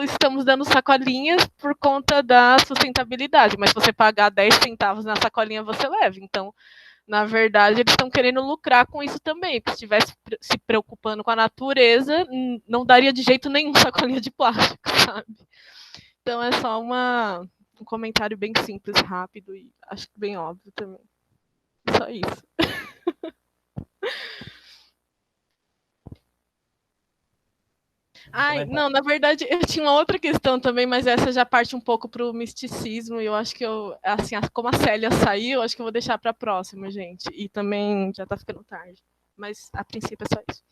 estamos dando sacolinhas por conta da sustentabilidade, mas se você pagar 10 centavos na sacolinha, você leva. Então, na verdade, eles estão querendo lucrar com isso também, porque se estivesse se preocupando com a natureza, não daria de jeito nenhum sacolinha de plástico, sabe? Então é só um comentário bem simples, rápido e acho que bem óbvio também. Só isso. Ai, não, na verdade, eu tinha uma outra questão também, mas essa já parte um pouco para o misticismo, e eu acho que assim, como a Célia saiu, eu acho que eu vou deixar para a próxima, gente. E também já está ficando tarde. Mas a princípio é só isso.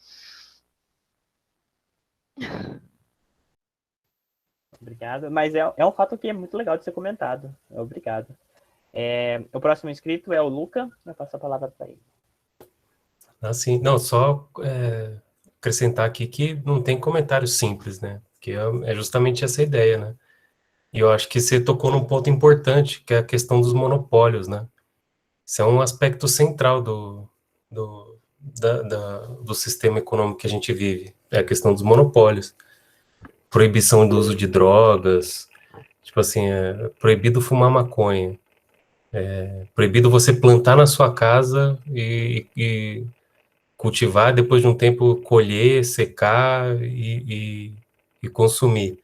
Obrigado. Mas é um fato que é muito legal de ser comentado. Obrigado. O próximo inscrito é o Luca. Vou passar a palavra para ele. Assim, não, só acrescentar aqui que não tem comentário simples, né? Que é justamente essa ideia, né? E eu acho que você tocou num ponto importante, que é a questão dos monopólios, né? Isso é um aspecto central do sistema econômico que a gente vive, é a questão dos monopólios. Proibição do uso de drogas, tipo assim, é proibido fumar maconha, proibido você plantar na sua casa e cultivar, depois de um tempo colher, secar e consumir.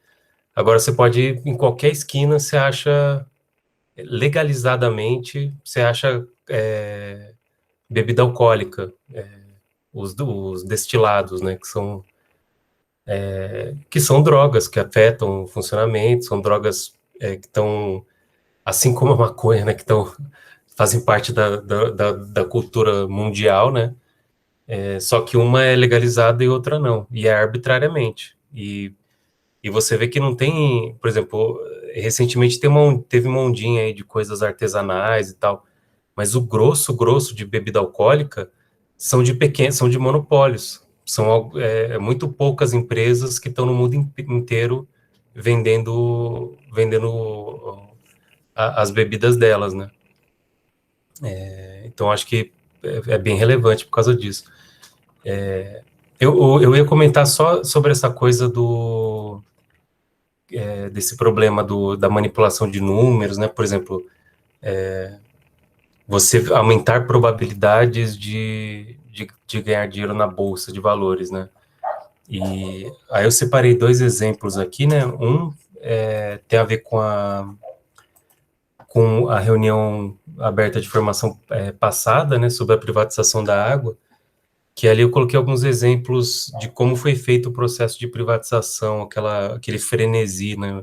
Agora você pode ir em qualquer esquina, você acha legalizadamente, você acha bebida alcoólica, os destilados, né, que são drogas que afetam o funcionamento, são drogas que estão, assim como a maconha, né, fazem parte da cultura mundial, né, só que uma é legalizada e outra não, e é arbitrariamente. E você vê que não tem, por exemplo, recentemente teve uma ondinha aí de coisas artesanais e tal, mas o grosso de bebida alcoólica são de monopólios. São muito poucas empresas que estão no mundo inteiro vendendo as bebidas delas, né? Então, acho que é bem relevante por causa disso. Eu ia comentar só sobre essa coisa desse problema da manipulação de números, né? Por exemplo, você aumentar probabilidades de ganhar dinheiro na bolsa de valores, né? E aí eu separei dois exemplos aqui, né? Um tem a ver com a reunião aberta de formação passada, né? Sobre a privatização da água, que ali eu coloquei alguns exemplos de como foi feito o processo de privatização, aquele frenesi, né?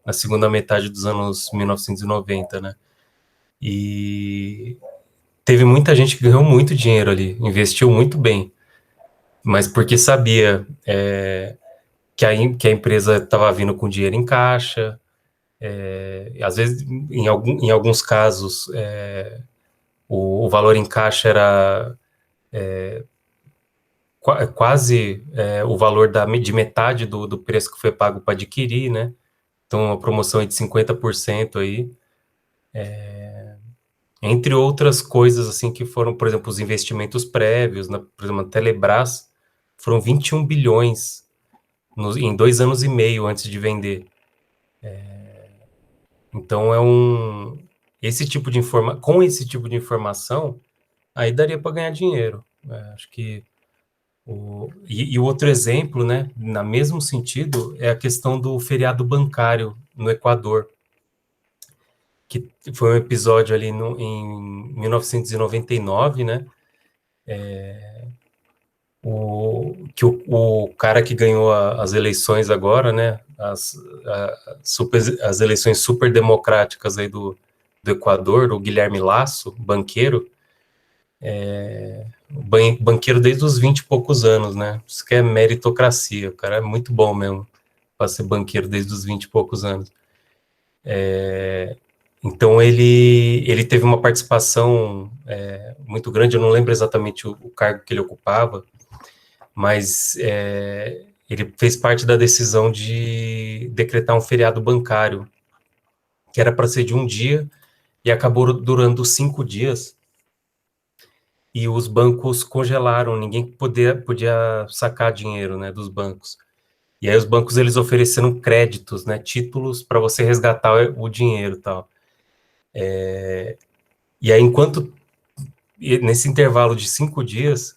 Na segunda metade dos anos 1990, né? E teve muita gente que ganhou muito dinheiro ali, investiu muito bem, mas porque sabia que a empresa estava vindo com dinheiro em caixa, às vezes, em alguns casos, o valor em caixa era quase o valor de metade do preço que foi pago para adquirir, né? Então, uma promoção de 50% aí, entre outras coisas, assim, que foram, por exemplo, os investimentos prévios, por exemplo, na Telebrás, foram 21 bilhões em 2 anos e meio antes de vender. Então, com esse tipo de informação, aí daria para ganhar dinheiro. Acho que o outro exemplo, né, no mesmo sentido, é a questão do feriado bancário no Equador, que foi um episódio ali em 1999, né? o cara que ganhou as eleições agora, né, as eleições super democráticas aí do Equador, o Guilherme Lasso, banqueiro, banqueiro desde os 20 e poucos anos, né? Isso que é meritocracia, o cara é muito bom mesmo para ser banqueiro desde os 20 e poucos anos. Então ele teve uma participação muito grande, eu não lembro exatamente o cargo que ele ocupava, mas ele fez parte da decisão de decretar um feriado bancário, que era para ser de um dia, e acabou durando 5 dias, e os bancos congelaram, ninguém podia sacar dinheiro, né, dos bancos. E aí os bancos, eles ofereceram créditos, né, títulos para você resgatar o dinheiro e tal. E aí, nesse intervalo de 5 dias,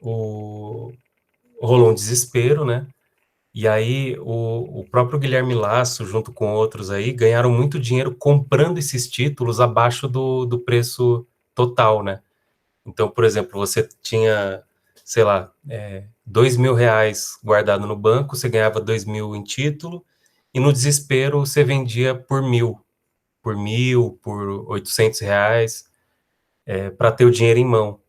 rolou um desespero, né, e aí o próprio Guilherme Lasso, junto com outros aí, ganharam muito dinheiro comprando esses títulos abaixo do preço total, né. Então, por exemplo, você tinha, sei lá, R$ 2.000 guardado no banco, você ganhava 2.000 em título, e no desespero você vendia por 1.000, por R$ 800, para ter o dinheiro em mão.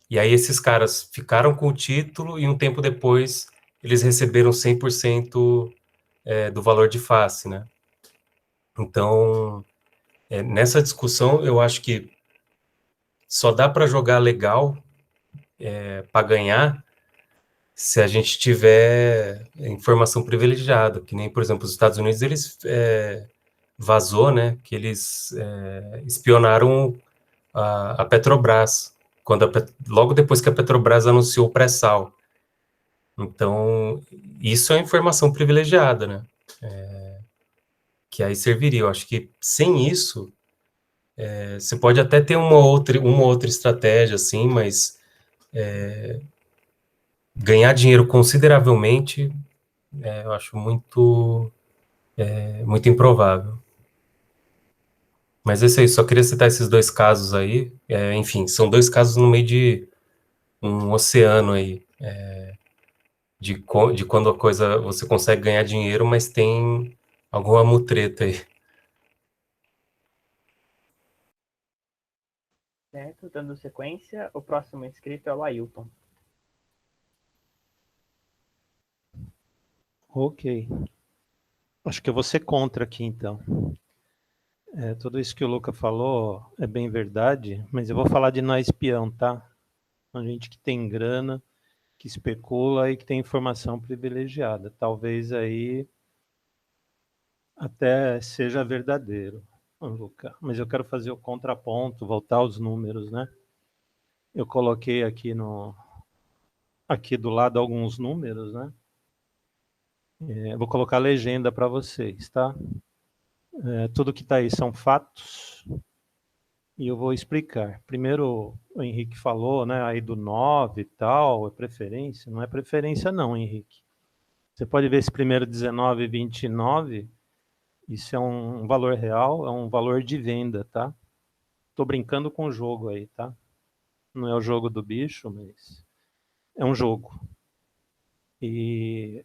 E aí esses caras ficaram com o título e um tempo depois eles receberam 100% do valor de face, né? Então, nessa discussão, eu acho que só dá para jogar legal para ganhar se a gente tiver informação privilegiada, que nem, por exemplo, os Estados Unidos, eles vazou, né, que eles espionaram a Petrobras, logo depois que a Petrobras anunciou o pré-sal. Então, isso é informação privilegiada, né, que aí serviria. Eu acho que sem isso, você pode até ter uma outra estratégia, assim, mas ganhar dinheiro consideravelmente, eu acho muito improvável. Mas é isso aí, só queria citar esses 2 casos aí. Enfim, são 2 casos no meio de um oceano aí, de quando a coisa, você consegue ganhar dinheiro, mas tem alguma mutreta aí. Certo, dando sequência, o próximo inscrito é o Ailton. Ok. Acho que eu vou ser contra aqui, então. Tudo isso que o Luca falou é bem verdade, mas eu vou falar de nós espião, tá? Gente que tem grana, que especula e que tem informação privilegiada. Talvez aí até seja verdadeiro, Luca. Mas eu quero fazer o contraponto, voltar aos números, né? Eu coloquei aqui do lado alguns números, né? Vou colocar a legenda para vocês, tá? Tudo que está aí são fatos e eu vou explicar. Primeiro, o Henrique falou, né, aí do 9 e tal, é preferência. Não é preferência não, Henrique. Você pode ver esse primeiro 19 e 29, isso é um valor real, é um valor de venda, tá? Tô brincando com o jogo aí, tá? Não é o jogo do bicho, mas é um jogo. E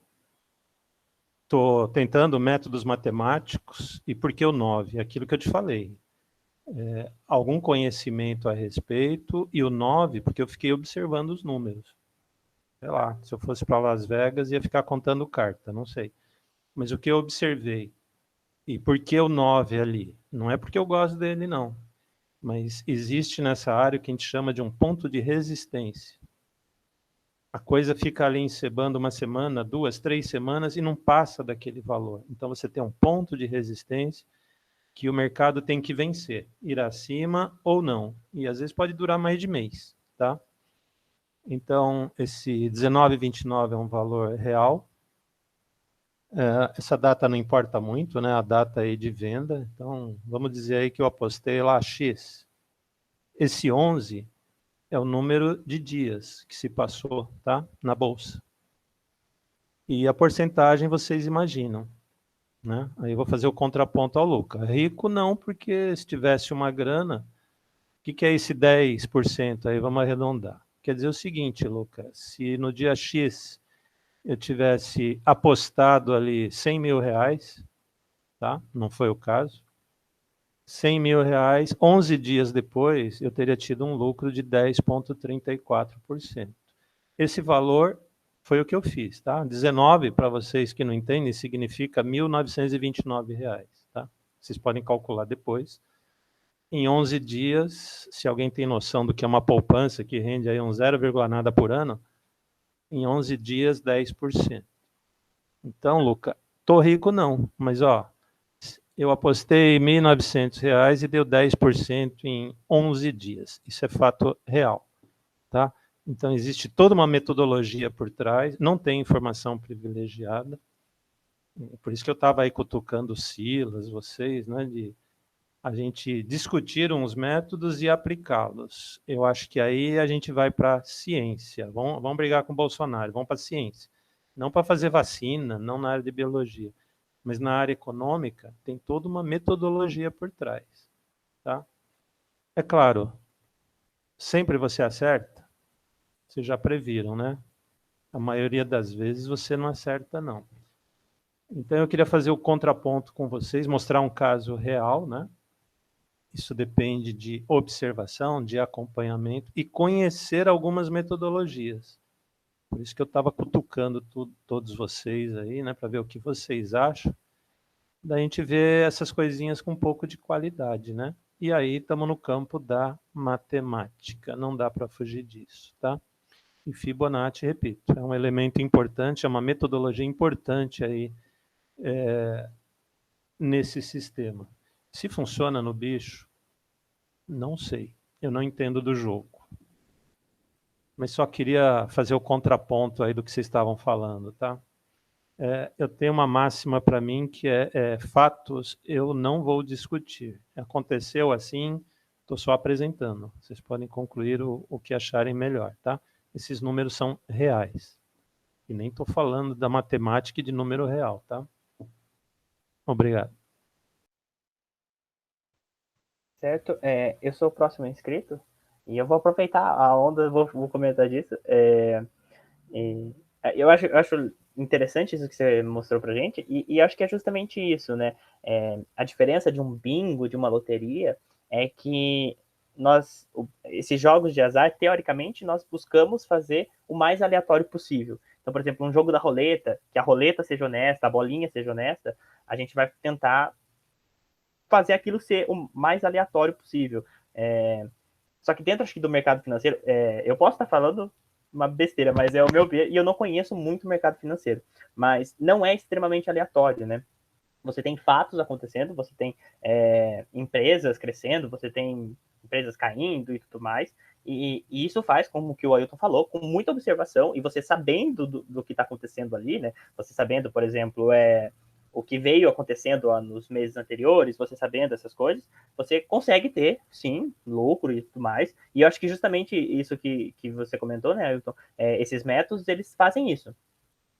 estou tentando métodos matemáticos. E por que o 9? Aquilo que eu te falei. Algum conhecimento a respeito. E o 9, porque eu fiquei observando os números. Sei lá, se eu fosse para Las Vegas, ia ficar contando carta, não sei. Mas o que eu observei, e por que o 9 ali? Não é porque eu gosto dele, não. Mas existe nessa área o que a gente chama de um ponto de resistência. A coisa fica ali encebando uma semana, 2, 3 semanas e não passa daquele valor. Então você tem um ponto de resistência que o mercado tem que vencer, ir acima ou não. E às vezes pode durar mais de mês, tá? Então esse 19,29 é um valor real. Essa data não importa muito, né? A data aí de venda. Então vamos dizer aí que eu apostei lá X. Esse 11 é o número de dias que se passou, tá? Na bolsa. E a porcentagem vocês imaginam, né? Aí eu vou fazer o contraponto ao Luca. Rico não, porque se tivesse uma grana, o que é esse 10%? Aí vamos arredondar. O quer dizer o seguinte, Lucas, se no dia X eu tivesse apostado ali 100 mil reais, tá? Não foi o caso. 100 mil reais, 11 dias depois, eu teria tido um lucro de 10,34%. Esse valor foi o que eu fiz, tá? 19, para vocês que não entendem, significa R$ 1.929, tá? Vocês podem calcular depois. Em 11 dias, se alguém tem noção do que é uma poupança, que rende aí um 0, nada por ano, em 11 dias, 10%. Então, Luca, tô rico não, mas ó, eu apostei R$ 1.900 e deu 10% em 11 dias. Isso é fato real, tá? Então, existe toda uma metodologia por trás, não tem informação privilegiada. Por isso que eu estava aí cutucando o Silas, vocês, né, de a gente discutir uns métodos e aplicá-los. Eu acho que aí a gente vai para a ciência. Vamos brigar com o Bolsonaro, vamos para a ciência. Não para fazer vacina, não na área de biologia, mas na área econômica tem toda uma metodologia por trás. Tá? É claro, sempre você acerta, vocês já previram, né? A maioria das vezes você não acerta, não. Então eu queria fazer o contraponto com vocês, mostrar um caso real, né? Isso depende de observação, de acompanhamento e conhecer algumas metodologias. Por isso que eu estava cutucando todos vocês aí, né, para ver o que vocês acham. Daí a gente vê essas coisinhas com um pouco de qualidade, né? E aí estamos no campo da matemática, não dá para fugir disso, tá? E Fibonacci, repito, é um elemento importante, é uma metodologia importante aí nesse sistema. Se funciona no bicho, não sei. Eu não entendo do jogo. Mas só queria fazer o contraponto aí do que vocês estavam falando, tá? Eu tenho uma máxima para mim que é fatos eu não vou discutir. Aconteceu assim, estou só apresentando. Vocês podem concluir o que acharem melhor, tá? Esses números são reais. E nem estou falando da matemática e de número real, tá? Obrigado. Certo? Eu sou o próximo inscrito e eu vou aproveitar a onda, vou comentar disso. Eu acho interessante isso que você mostrou pra gente e acho que é justamente isso, né? A diferença de um bingo, de uma loteria, é que esses jogos de azar, teoricamente, nós buscamos fazer o mais aleatório possível. Então, por exemplo, um jogo da roleta, que a roleta seja honesta, a bolinha seja honesta, a gente vai tentar fazer aquilo ser o mais aleatório possível. Só que dentro, acho que, do mercado financeiro, eu posso estar falando uma besteira, mas é o meu ver, e eu não conheço muito o mercado financeiro, mas não é extremamente aleatório, né? Você tem fatos acontecendo, você tem empresas crescendo, você tem empresas caindo e tudo mais, e isso faz, como que o Ailton falou, com muita observação, e você sabendo do que está acontecendo ali, né? Você sabendo, por exemplo, o que veio acontecendo nos meses anteriores, você sabendo essas coisas, você consegue ter, sim, lucro e tudo mais. E eu acho que justamente isso que você comentou, né, Ailton, esses métodos, eles fazem isso.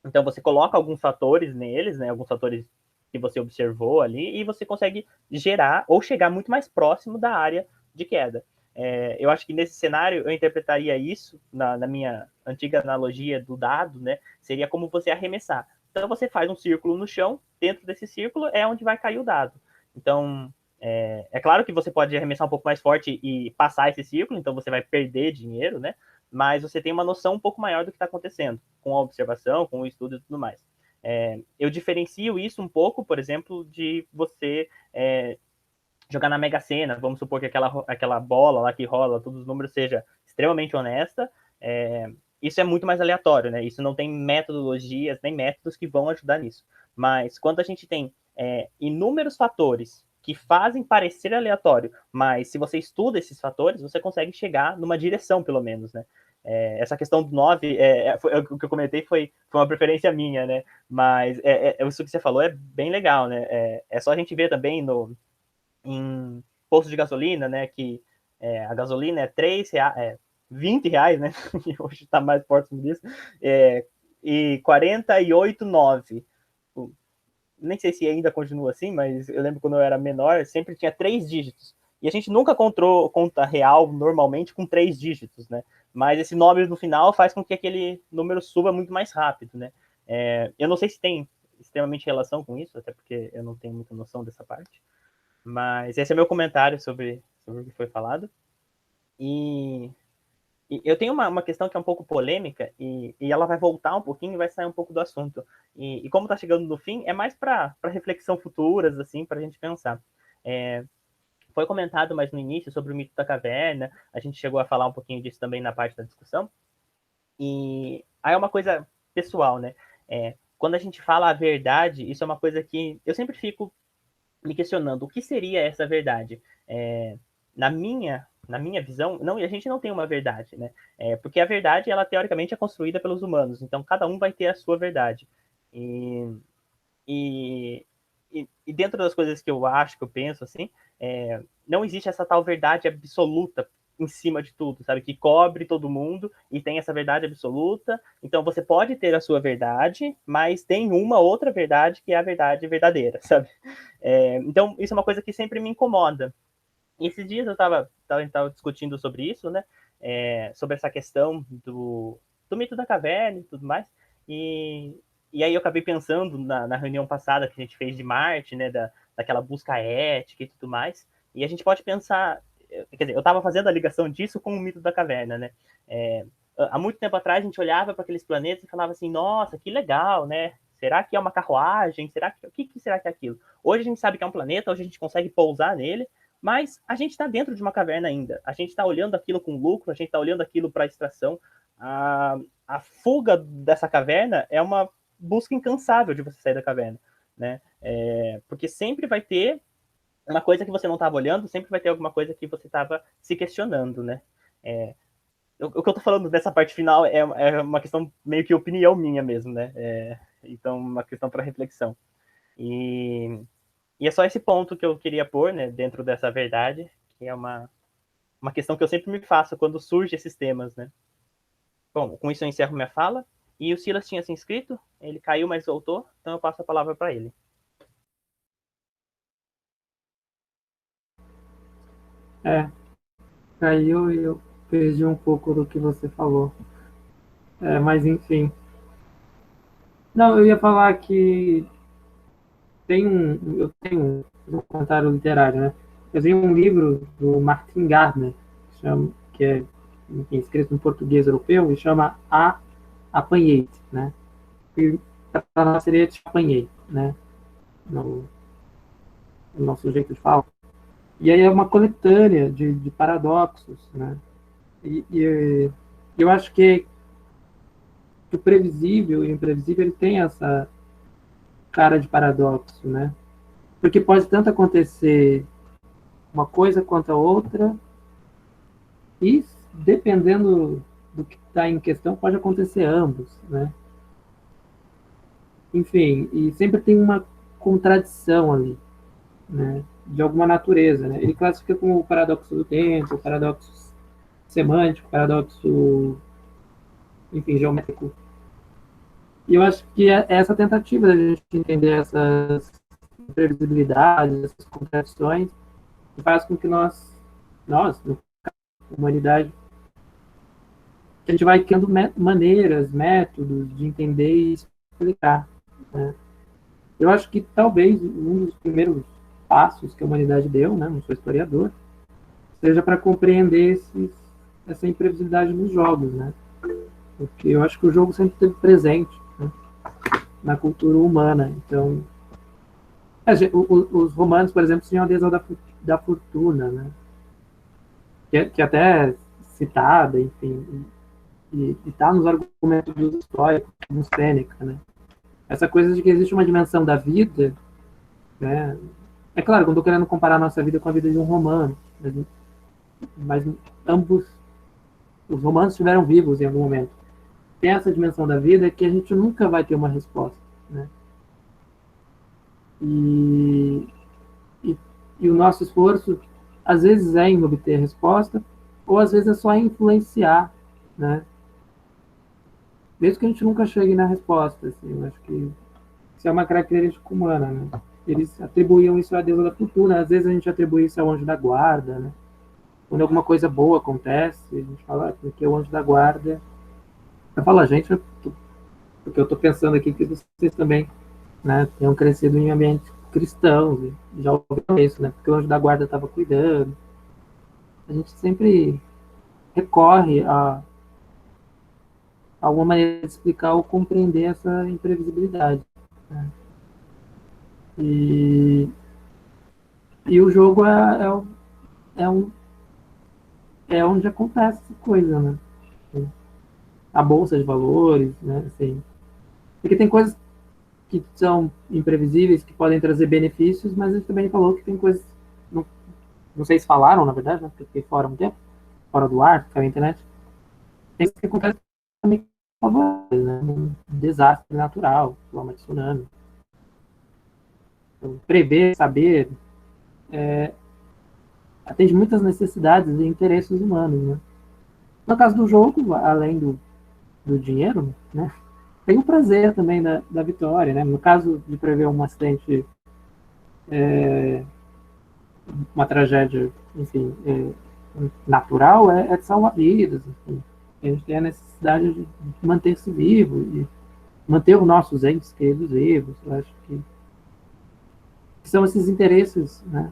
Então, você coloca alguns fatores neles, né, alguns fatores que você observou ali, e você consegue gerar ou chegar muito mais próximo da área de queda. Eu acho que nesse cenário eu interpretaria isso, na minha antiga analogia do dado, né, seria como você arremessar. Então, você faz um círculo no chão, dentro desse círculo é onde vai cair o dado. Então, é claro que você pode arremessar um pouco mais forte e passar esse círculo, então você vai perder dinheiro, né? Mas você tem uma noção um pouco maior do que está acontecendo, com a observação, com o estudo e tudo mais. Eu diferencio isso um pouco, por exemplo, de você jogar na Mega Sena. Vamos supor que aquela bola lá que rola, todos os números, seja extremamente honesta. Isso é muito mais aleatório, né? Isso não tem metodologias nem métodos que vão ajudar nisso. Mas quando a gente tem inúmeros fatores que fazem parecer aleatório, mas se você estuda esses fatores, você consegue chegar numa direção, pelo menos, né? Essa questão do 9, o que eu comentei foi uma preferência minha, né? Mas isso que você falou é bem legal, né? É só a gente ver também em posto de gasolina, né? Que a gasolina é R$3, 20 reais, né? Hoje está mais próximo disso. E 48,9. Nem sei se ainda continua assim, mas eu lembro quando eu era menor, sempre tinha 3 dígitos. E a gente nunca contou conta real normalmente com 3 dígitos, né? mas esse nome no final faz com que aquele número suba muito mais rápido, né? Eu não sei se tem extremamente relação com isso, até porque eu não tenho muita noção dessa parte, mas esse é meu comentário sobre o que foi falado. E eu tenho uma questão que é um pouco polêmica, e ela vai voltar um pouquinho e vai sair um pouco do assunto. E como está chegando no fim, é mais para reflexão futuras, assim, para a gente pensar. Foi comentado mais no início sobre o mito da caverna, a gente chegou a falar um pouquinho disso também na parte da discussão. E aí é uma coisa pessoal, né? Quando a gente fala a verdade, isso é uma coisa que eu sempre fico me questionando. O que seria essa verdade? Na minha visão, não, a gente não tem uma verdade, né? Porque a verdade, ela teoricamente é construída pelos humanos, então cada um vai ter a sua verdade. E dentro das coisas que eu acho, que eu penso, assim, não existe essa tal verdade absoluta em cima de tudo, sabe? Que cobre todo mundo e tem essa verdade absoluta. Então você pode ter a sua verdade, mas tem uma outra verdade que é a verdade verdadeira, sabe? Então isso é uma coisa que sempre me incomoda. E esses dias eu estava discutindo sobre isso, né? Sobre essa questão do mito da caverna e tudo mais. E aí eu acabei pensando na reunião passada que a gente fez de Marte, né? Daquela busca ética e tudo mais. E a gente pode pensar... Quer dizer, eu estava fazendo a ligação disso com o mito da caverna, né? Há muito tempo atrás a gente olhava para aqueles planetas e falava assim, nossa, que legal, né? Será que é uma carruagem? O que será que é aquilo? Hoje a gente sabe que é um planeta, hoje a gente consegue pousar nele, mas a gente está dentro de uma caverna ainda. A gente está olhando aquilo com lucro, a gente está olhando aquilo para extração. A fuga dessa caverna é uma busca incansável de você sair da caverna, né? Porque sempre vai ter uma coisa que você não estava olhando, sempre vai ter alguma coisa que você estava se questionando, né? O que eu estou falando dessa parte final é uma questão meio que opinião minha mesmo, né? Então, uma questão para reflexão. E é só esse ponto que eu queria pôr, né, dentro dessa verdade, que é uma questão que eu sempre me faço quando surgem esses temas, né? Bom, com isso eu encerro minha fala. E o Silas tinha se inscrito, ele caiu, mas voltou, então eu passo a palavra para ele. Caiu e eu perdi um pouco do que você falou. Mas enfim. Não, eu ia falar que eu tenho um comentário literário, né? Eu tenho um livro do Martin Gardner, que é enfim, escrito em português europeu, e chama Apanhei-te, né? E para nós seria Te Apanhei, né? No nosso jeito de falar. E aí é uma coletânea de paradoxos, né? E eu acho que o previsível e o imprevisível ele tem essa cara de paradoxo, né? Porque pode tanto acontecer uma coisa quanto a outra, e dependendo do que está em questão, pode acontecer ambos, né? Enfim, e sempre tem uma contradição ali, né? De alguma natureza, né? Ele classifica como o paradoxo do tempo, o paradoxo semântico, o paradoxo, enfim, geométrico. E eu acho que é essa tentativa da gente entender essas imprevisibilidades, essas contradições, que faz com que nós, a humanidade, a gente vai criando maneiras, métodos de entender e explicar, né? Eu acho que talvez um dos primeiros passos que a humanidade deu, né, não sou historiador, seja para compreender essa imprevisibilidade nos jogos, né? Porque eu acho que o jogo sempre esteve presente, né, na cultura humana. Então, os romanos, por exemplo, tinham a deusa da fortuna, né? Que até é citada, enfim, e está nos argumentos dos históricos, como Sêneca, né? Essa coisa de que existe uma dimensão da vida, né? É claro, quando eu estou querendo comparar a nossa vida com a vida de um romano, mas ambos, os romanos estiveram vivos em algum momento. Tem essa dimensão da vida que a gente nunca vai ter uma resposta, né? E o nosso esforço, às vezes, é em obter a resposta, ou às vezes é só influenciar, né? Mesmo que a gente nunca chegue na resposta, assim, eu acho que isso é uma característica humana, né? Eles atribuíam isso à deusa da fortuna, às vezes a gente atribui isso ao anjo da guarda, né? Quando alguma coisa boa acontece, a gente fala, porque o anjo da guarda. Eu falo, gente, porque eu estou pensando aqui que vocês também, né, tenham crescido em ambientes cristãos, e já ouviram isso, né? Porque o anjo da guarda estava cuidando. A gente sempre recorre a alguma maneira de explicar ou compreender essa imprevisibilidade, né? E, e o jogo é, um, é onde acontece essa coisa, né? A bolsa de valores, né? Assim, porque tem coisas que são imprevisíveis, que podem trazer benefícios, mas a gente também falou que tem coisas, não, não sei se falaram, na verdade, né? Porque fiquei fora um tempo, fora do ar, ficar na internet, tem coisas que acontecem também com favoráveis, né? Um desastre natural, como de tsunami. Então, prever, saber, atende muitas necessidades e interesses humanos, né? No caso do jogo, além do dinheiro, né? Tem o prazer também da vitória, né? No caso de prever um acidente, uma tragédia, enfim, natural, é de salvar vidas. Enfim. A gente tem a necessidade de manter-se vivo e manter os nossos entes queridos vivos. Eu acho que são esses interesses, né?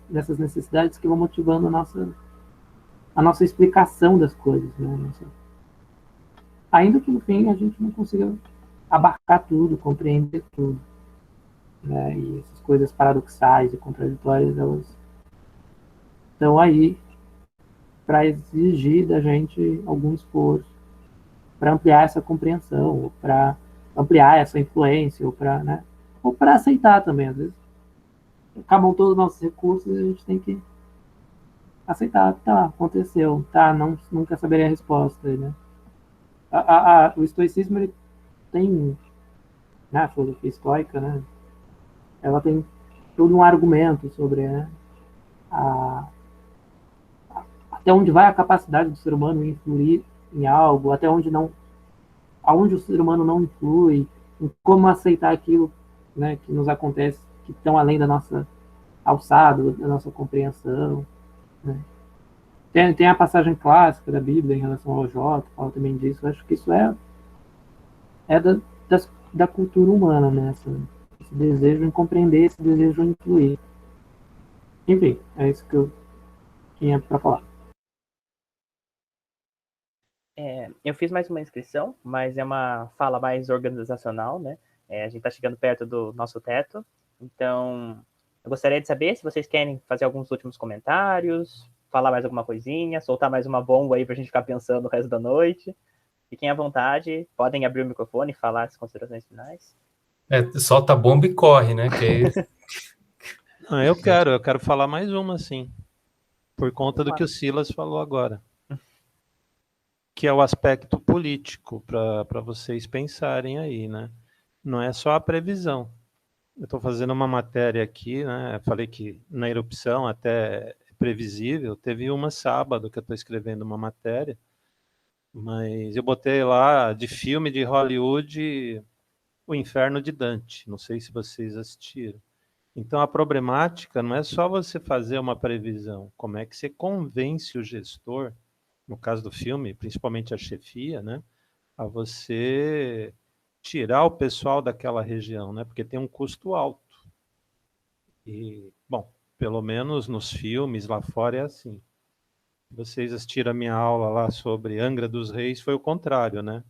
Dessas necessidades que vão motivando a nossa explicação das coisas, né? Ainda que no fim a gente não consiga abarcar tudo, compreender tudo, né? E essas coisas paradoxais e contraditórias, elas estão aí para exigir da gente algum esforço, para ampliar essa compreensão, para ampliar essa influência, ou para, né? Ou para aceitar também, às vezes. Acabam todos os nossos recursos e a gente tem que aceitar, tá, aconteceu, tá, não, nunca saberia a resposta, né? O estoicismo, ele tem, né, a filosofia estoica, né? Ela tem todo um argumento sobre, né, a, até onde vai a capacidade do ser humano em influir em algo, até onde não, aonde o ser humano não influi, em como aceitar aquilo, né, que nos acontece, que estão além da nossa alçada, da nossa compreensão, né? Tem a passagem clássica da Bíblia em relação ao Jó, que fala também disso. Eu acho que isso é da cultura humana, né? Esse desejo em compreender, esse desejo em incluir. Enfim, é isso que eu tinha para falar. Eu fiz mais uma inscrição, mas é uma fala mais organizacional, né? A gente está chegando perto do nosso teto, então eu gostaria de saber se vocês querem fazer alguns últimos comentários, falar mais alguma coisinha, soltar mais uma bomba aí para a gente ficar pensando o resto da noite. Fiquem à vontade, podem abrir o microfone e falar as considerações finais. Solta a bomba e corre, né? Que aí... Eu quero falar mais uma, sim, por conta do que o Silas falou agora, que é o aspecto político, para vocês pensarem aí, né? Não é só a previsão. Eu estou fazendo uma matéria aqui, né? Falei que na erupção até é previsível. Teve uma sábado que eu estou escrevendo uma matéria, mas eu botei lá de filme de Hollywood O Inferno de Dante. Não sei se vocês assistiram. Então a problemática não é só você fazer uma previsão, como é que você convence o gestor, no caso do filme, principalmente a chefia, né, a você tirar o pessoal daquela região, né, porque tem um custo alto. E, bom, pelo menos nos filmes lá fora é assim. Vocês assistiram a minha aula lá sobre Angra dos Reis, foi o contrário, né?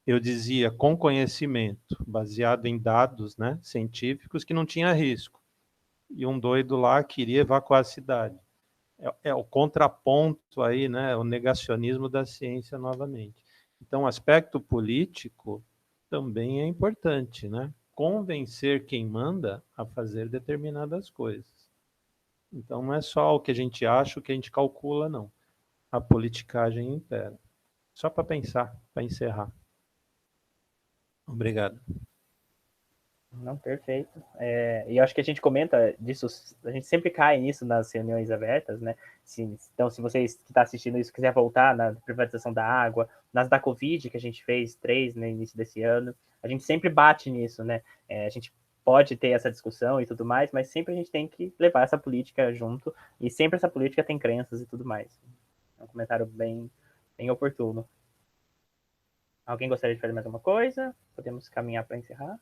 Eu dizia com conhecimento, baseado em dados, né, científicos, que não tinha risco. E um doido lá queria evacuar a cidade. É o contraponto aí, né, o negacionismo da ciência novamente. Então, o aspecto político também é importante, né? Convencer quem manda a fazer determinadas coisas. Então, não é só o que a gente acha, o que a gente calcula, não. A politicagem impera. Só para pensar, para encerrar. Obrigado. Não, perfeito. E eu acho que a gente comenta disso, a gente sempre cai nisso nas reuniões abertas, né? Então, se vocês que estão assistindo isso quiser voltar na privatização da água, nas da Covid, que a gente fez 3 no início desse ano, a gente sempre bate nisso, né? A gente pode ter essa discussão e tudo mais, mas sempre a gente tem que levar essa política junto, e sempre essa política tem crenças e tudo mais. É um comentário bem oportuno. Alguém gostaria de fazer mais alguma coisa? Podemos caminhar para encerrar?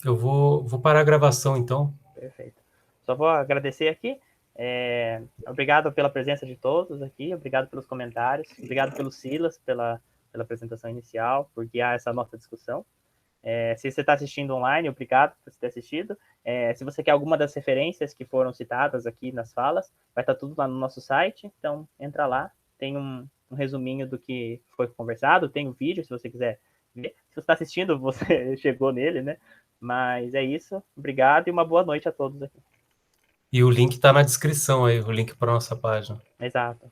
Eu vou parar a gravação, então. Perfeito. Só vou agradecer aqui. Obrigado pela presença de todos aqui, obrigado pelos comentários, obrigado pelo Silas, pela apresentação inicial, por guiar essa nossa discussão. Se você está assistindo online, obrigado por ter assistido. Se você quer alguma das referências que foram citadas aqui nas falas, vai estar tudo lá no nosso site, então entra lá, tem um resuminho do que foi conversado, tem um vídeo, se você quiser ver. Se você está assistindo, você chegou nele, né? Mas é isso, obrigado e uma boa noite a todos aqui. E o link está na descrição aí, o link para nossa página. Exato.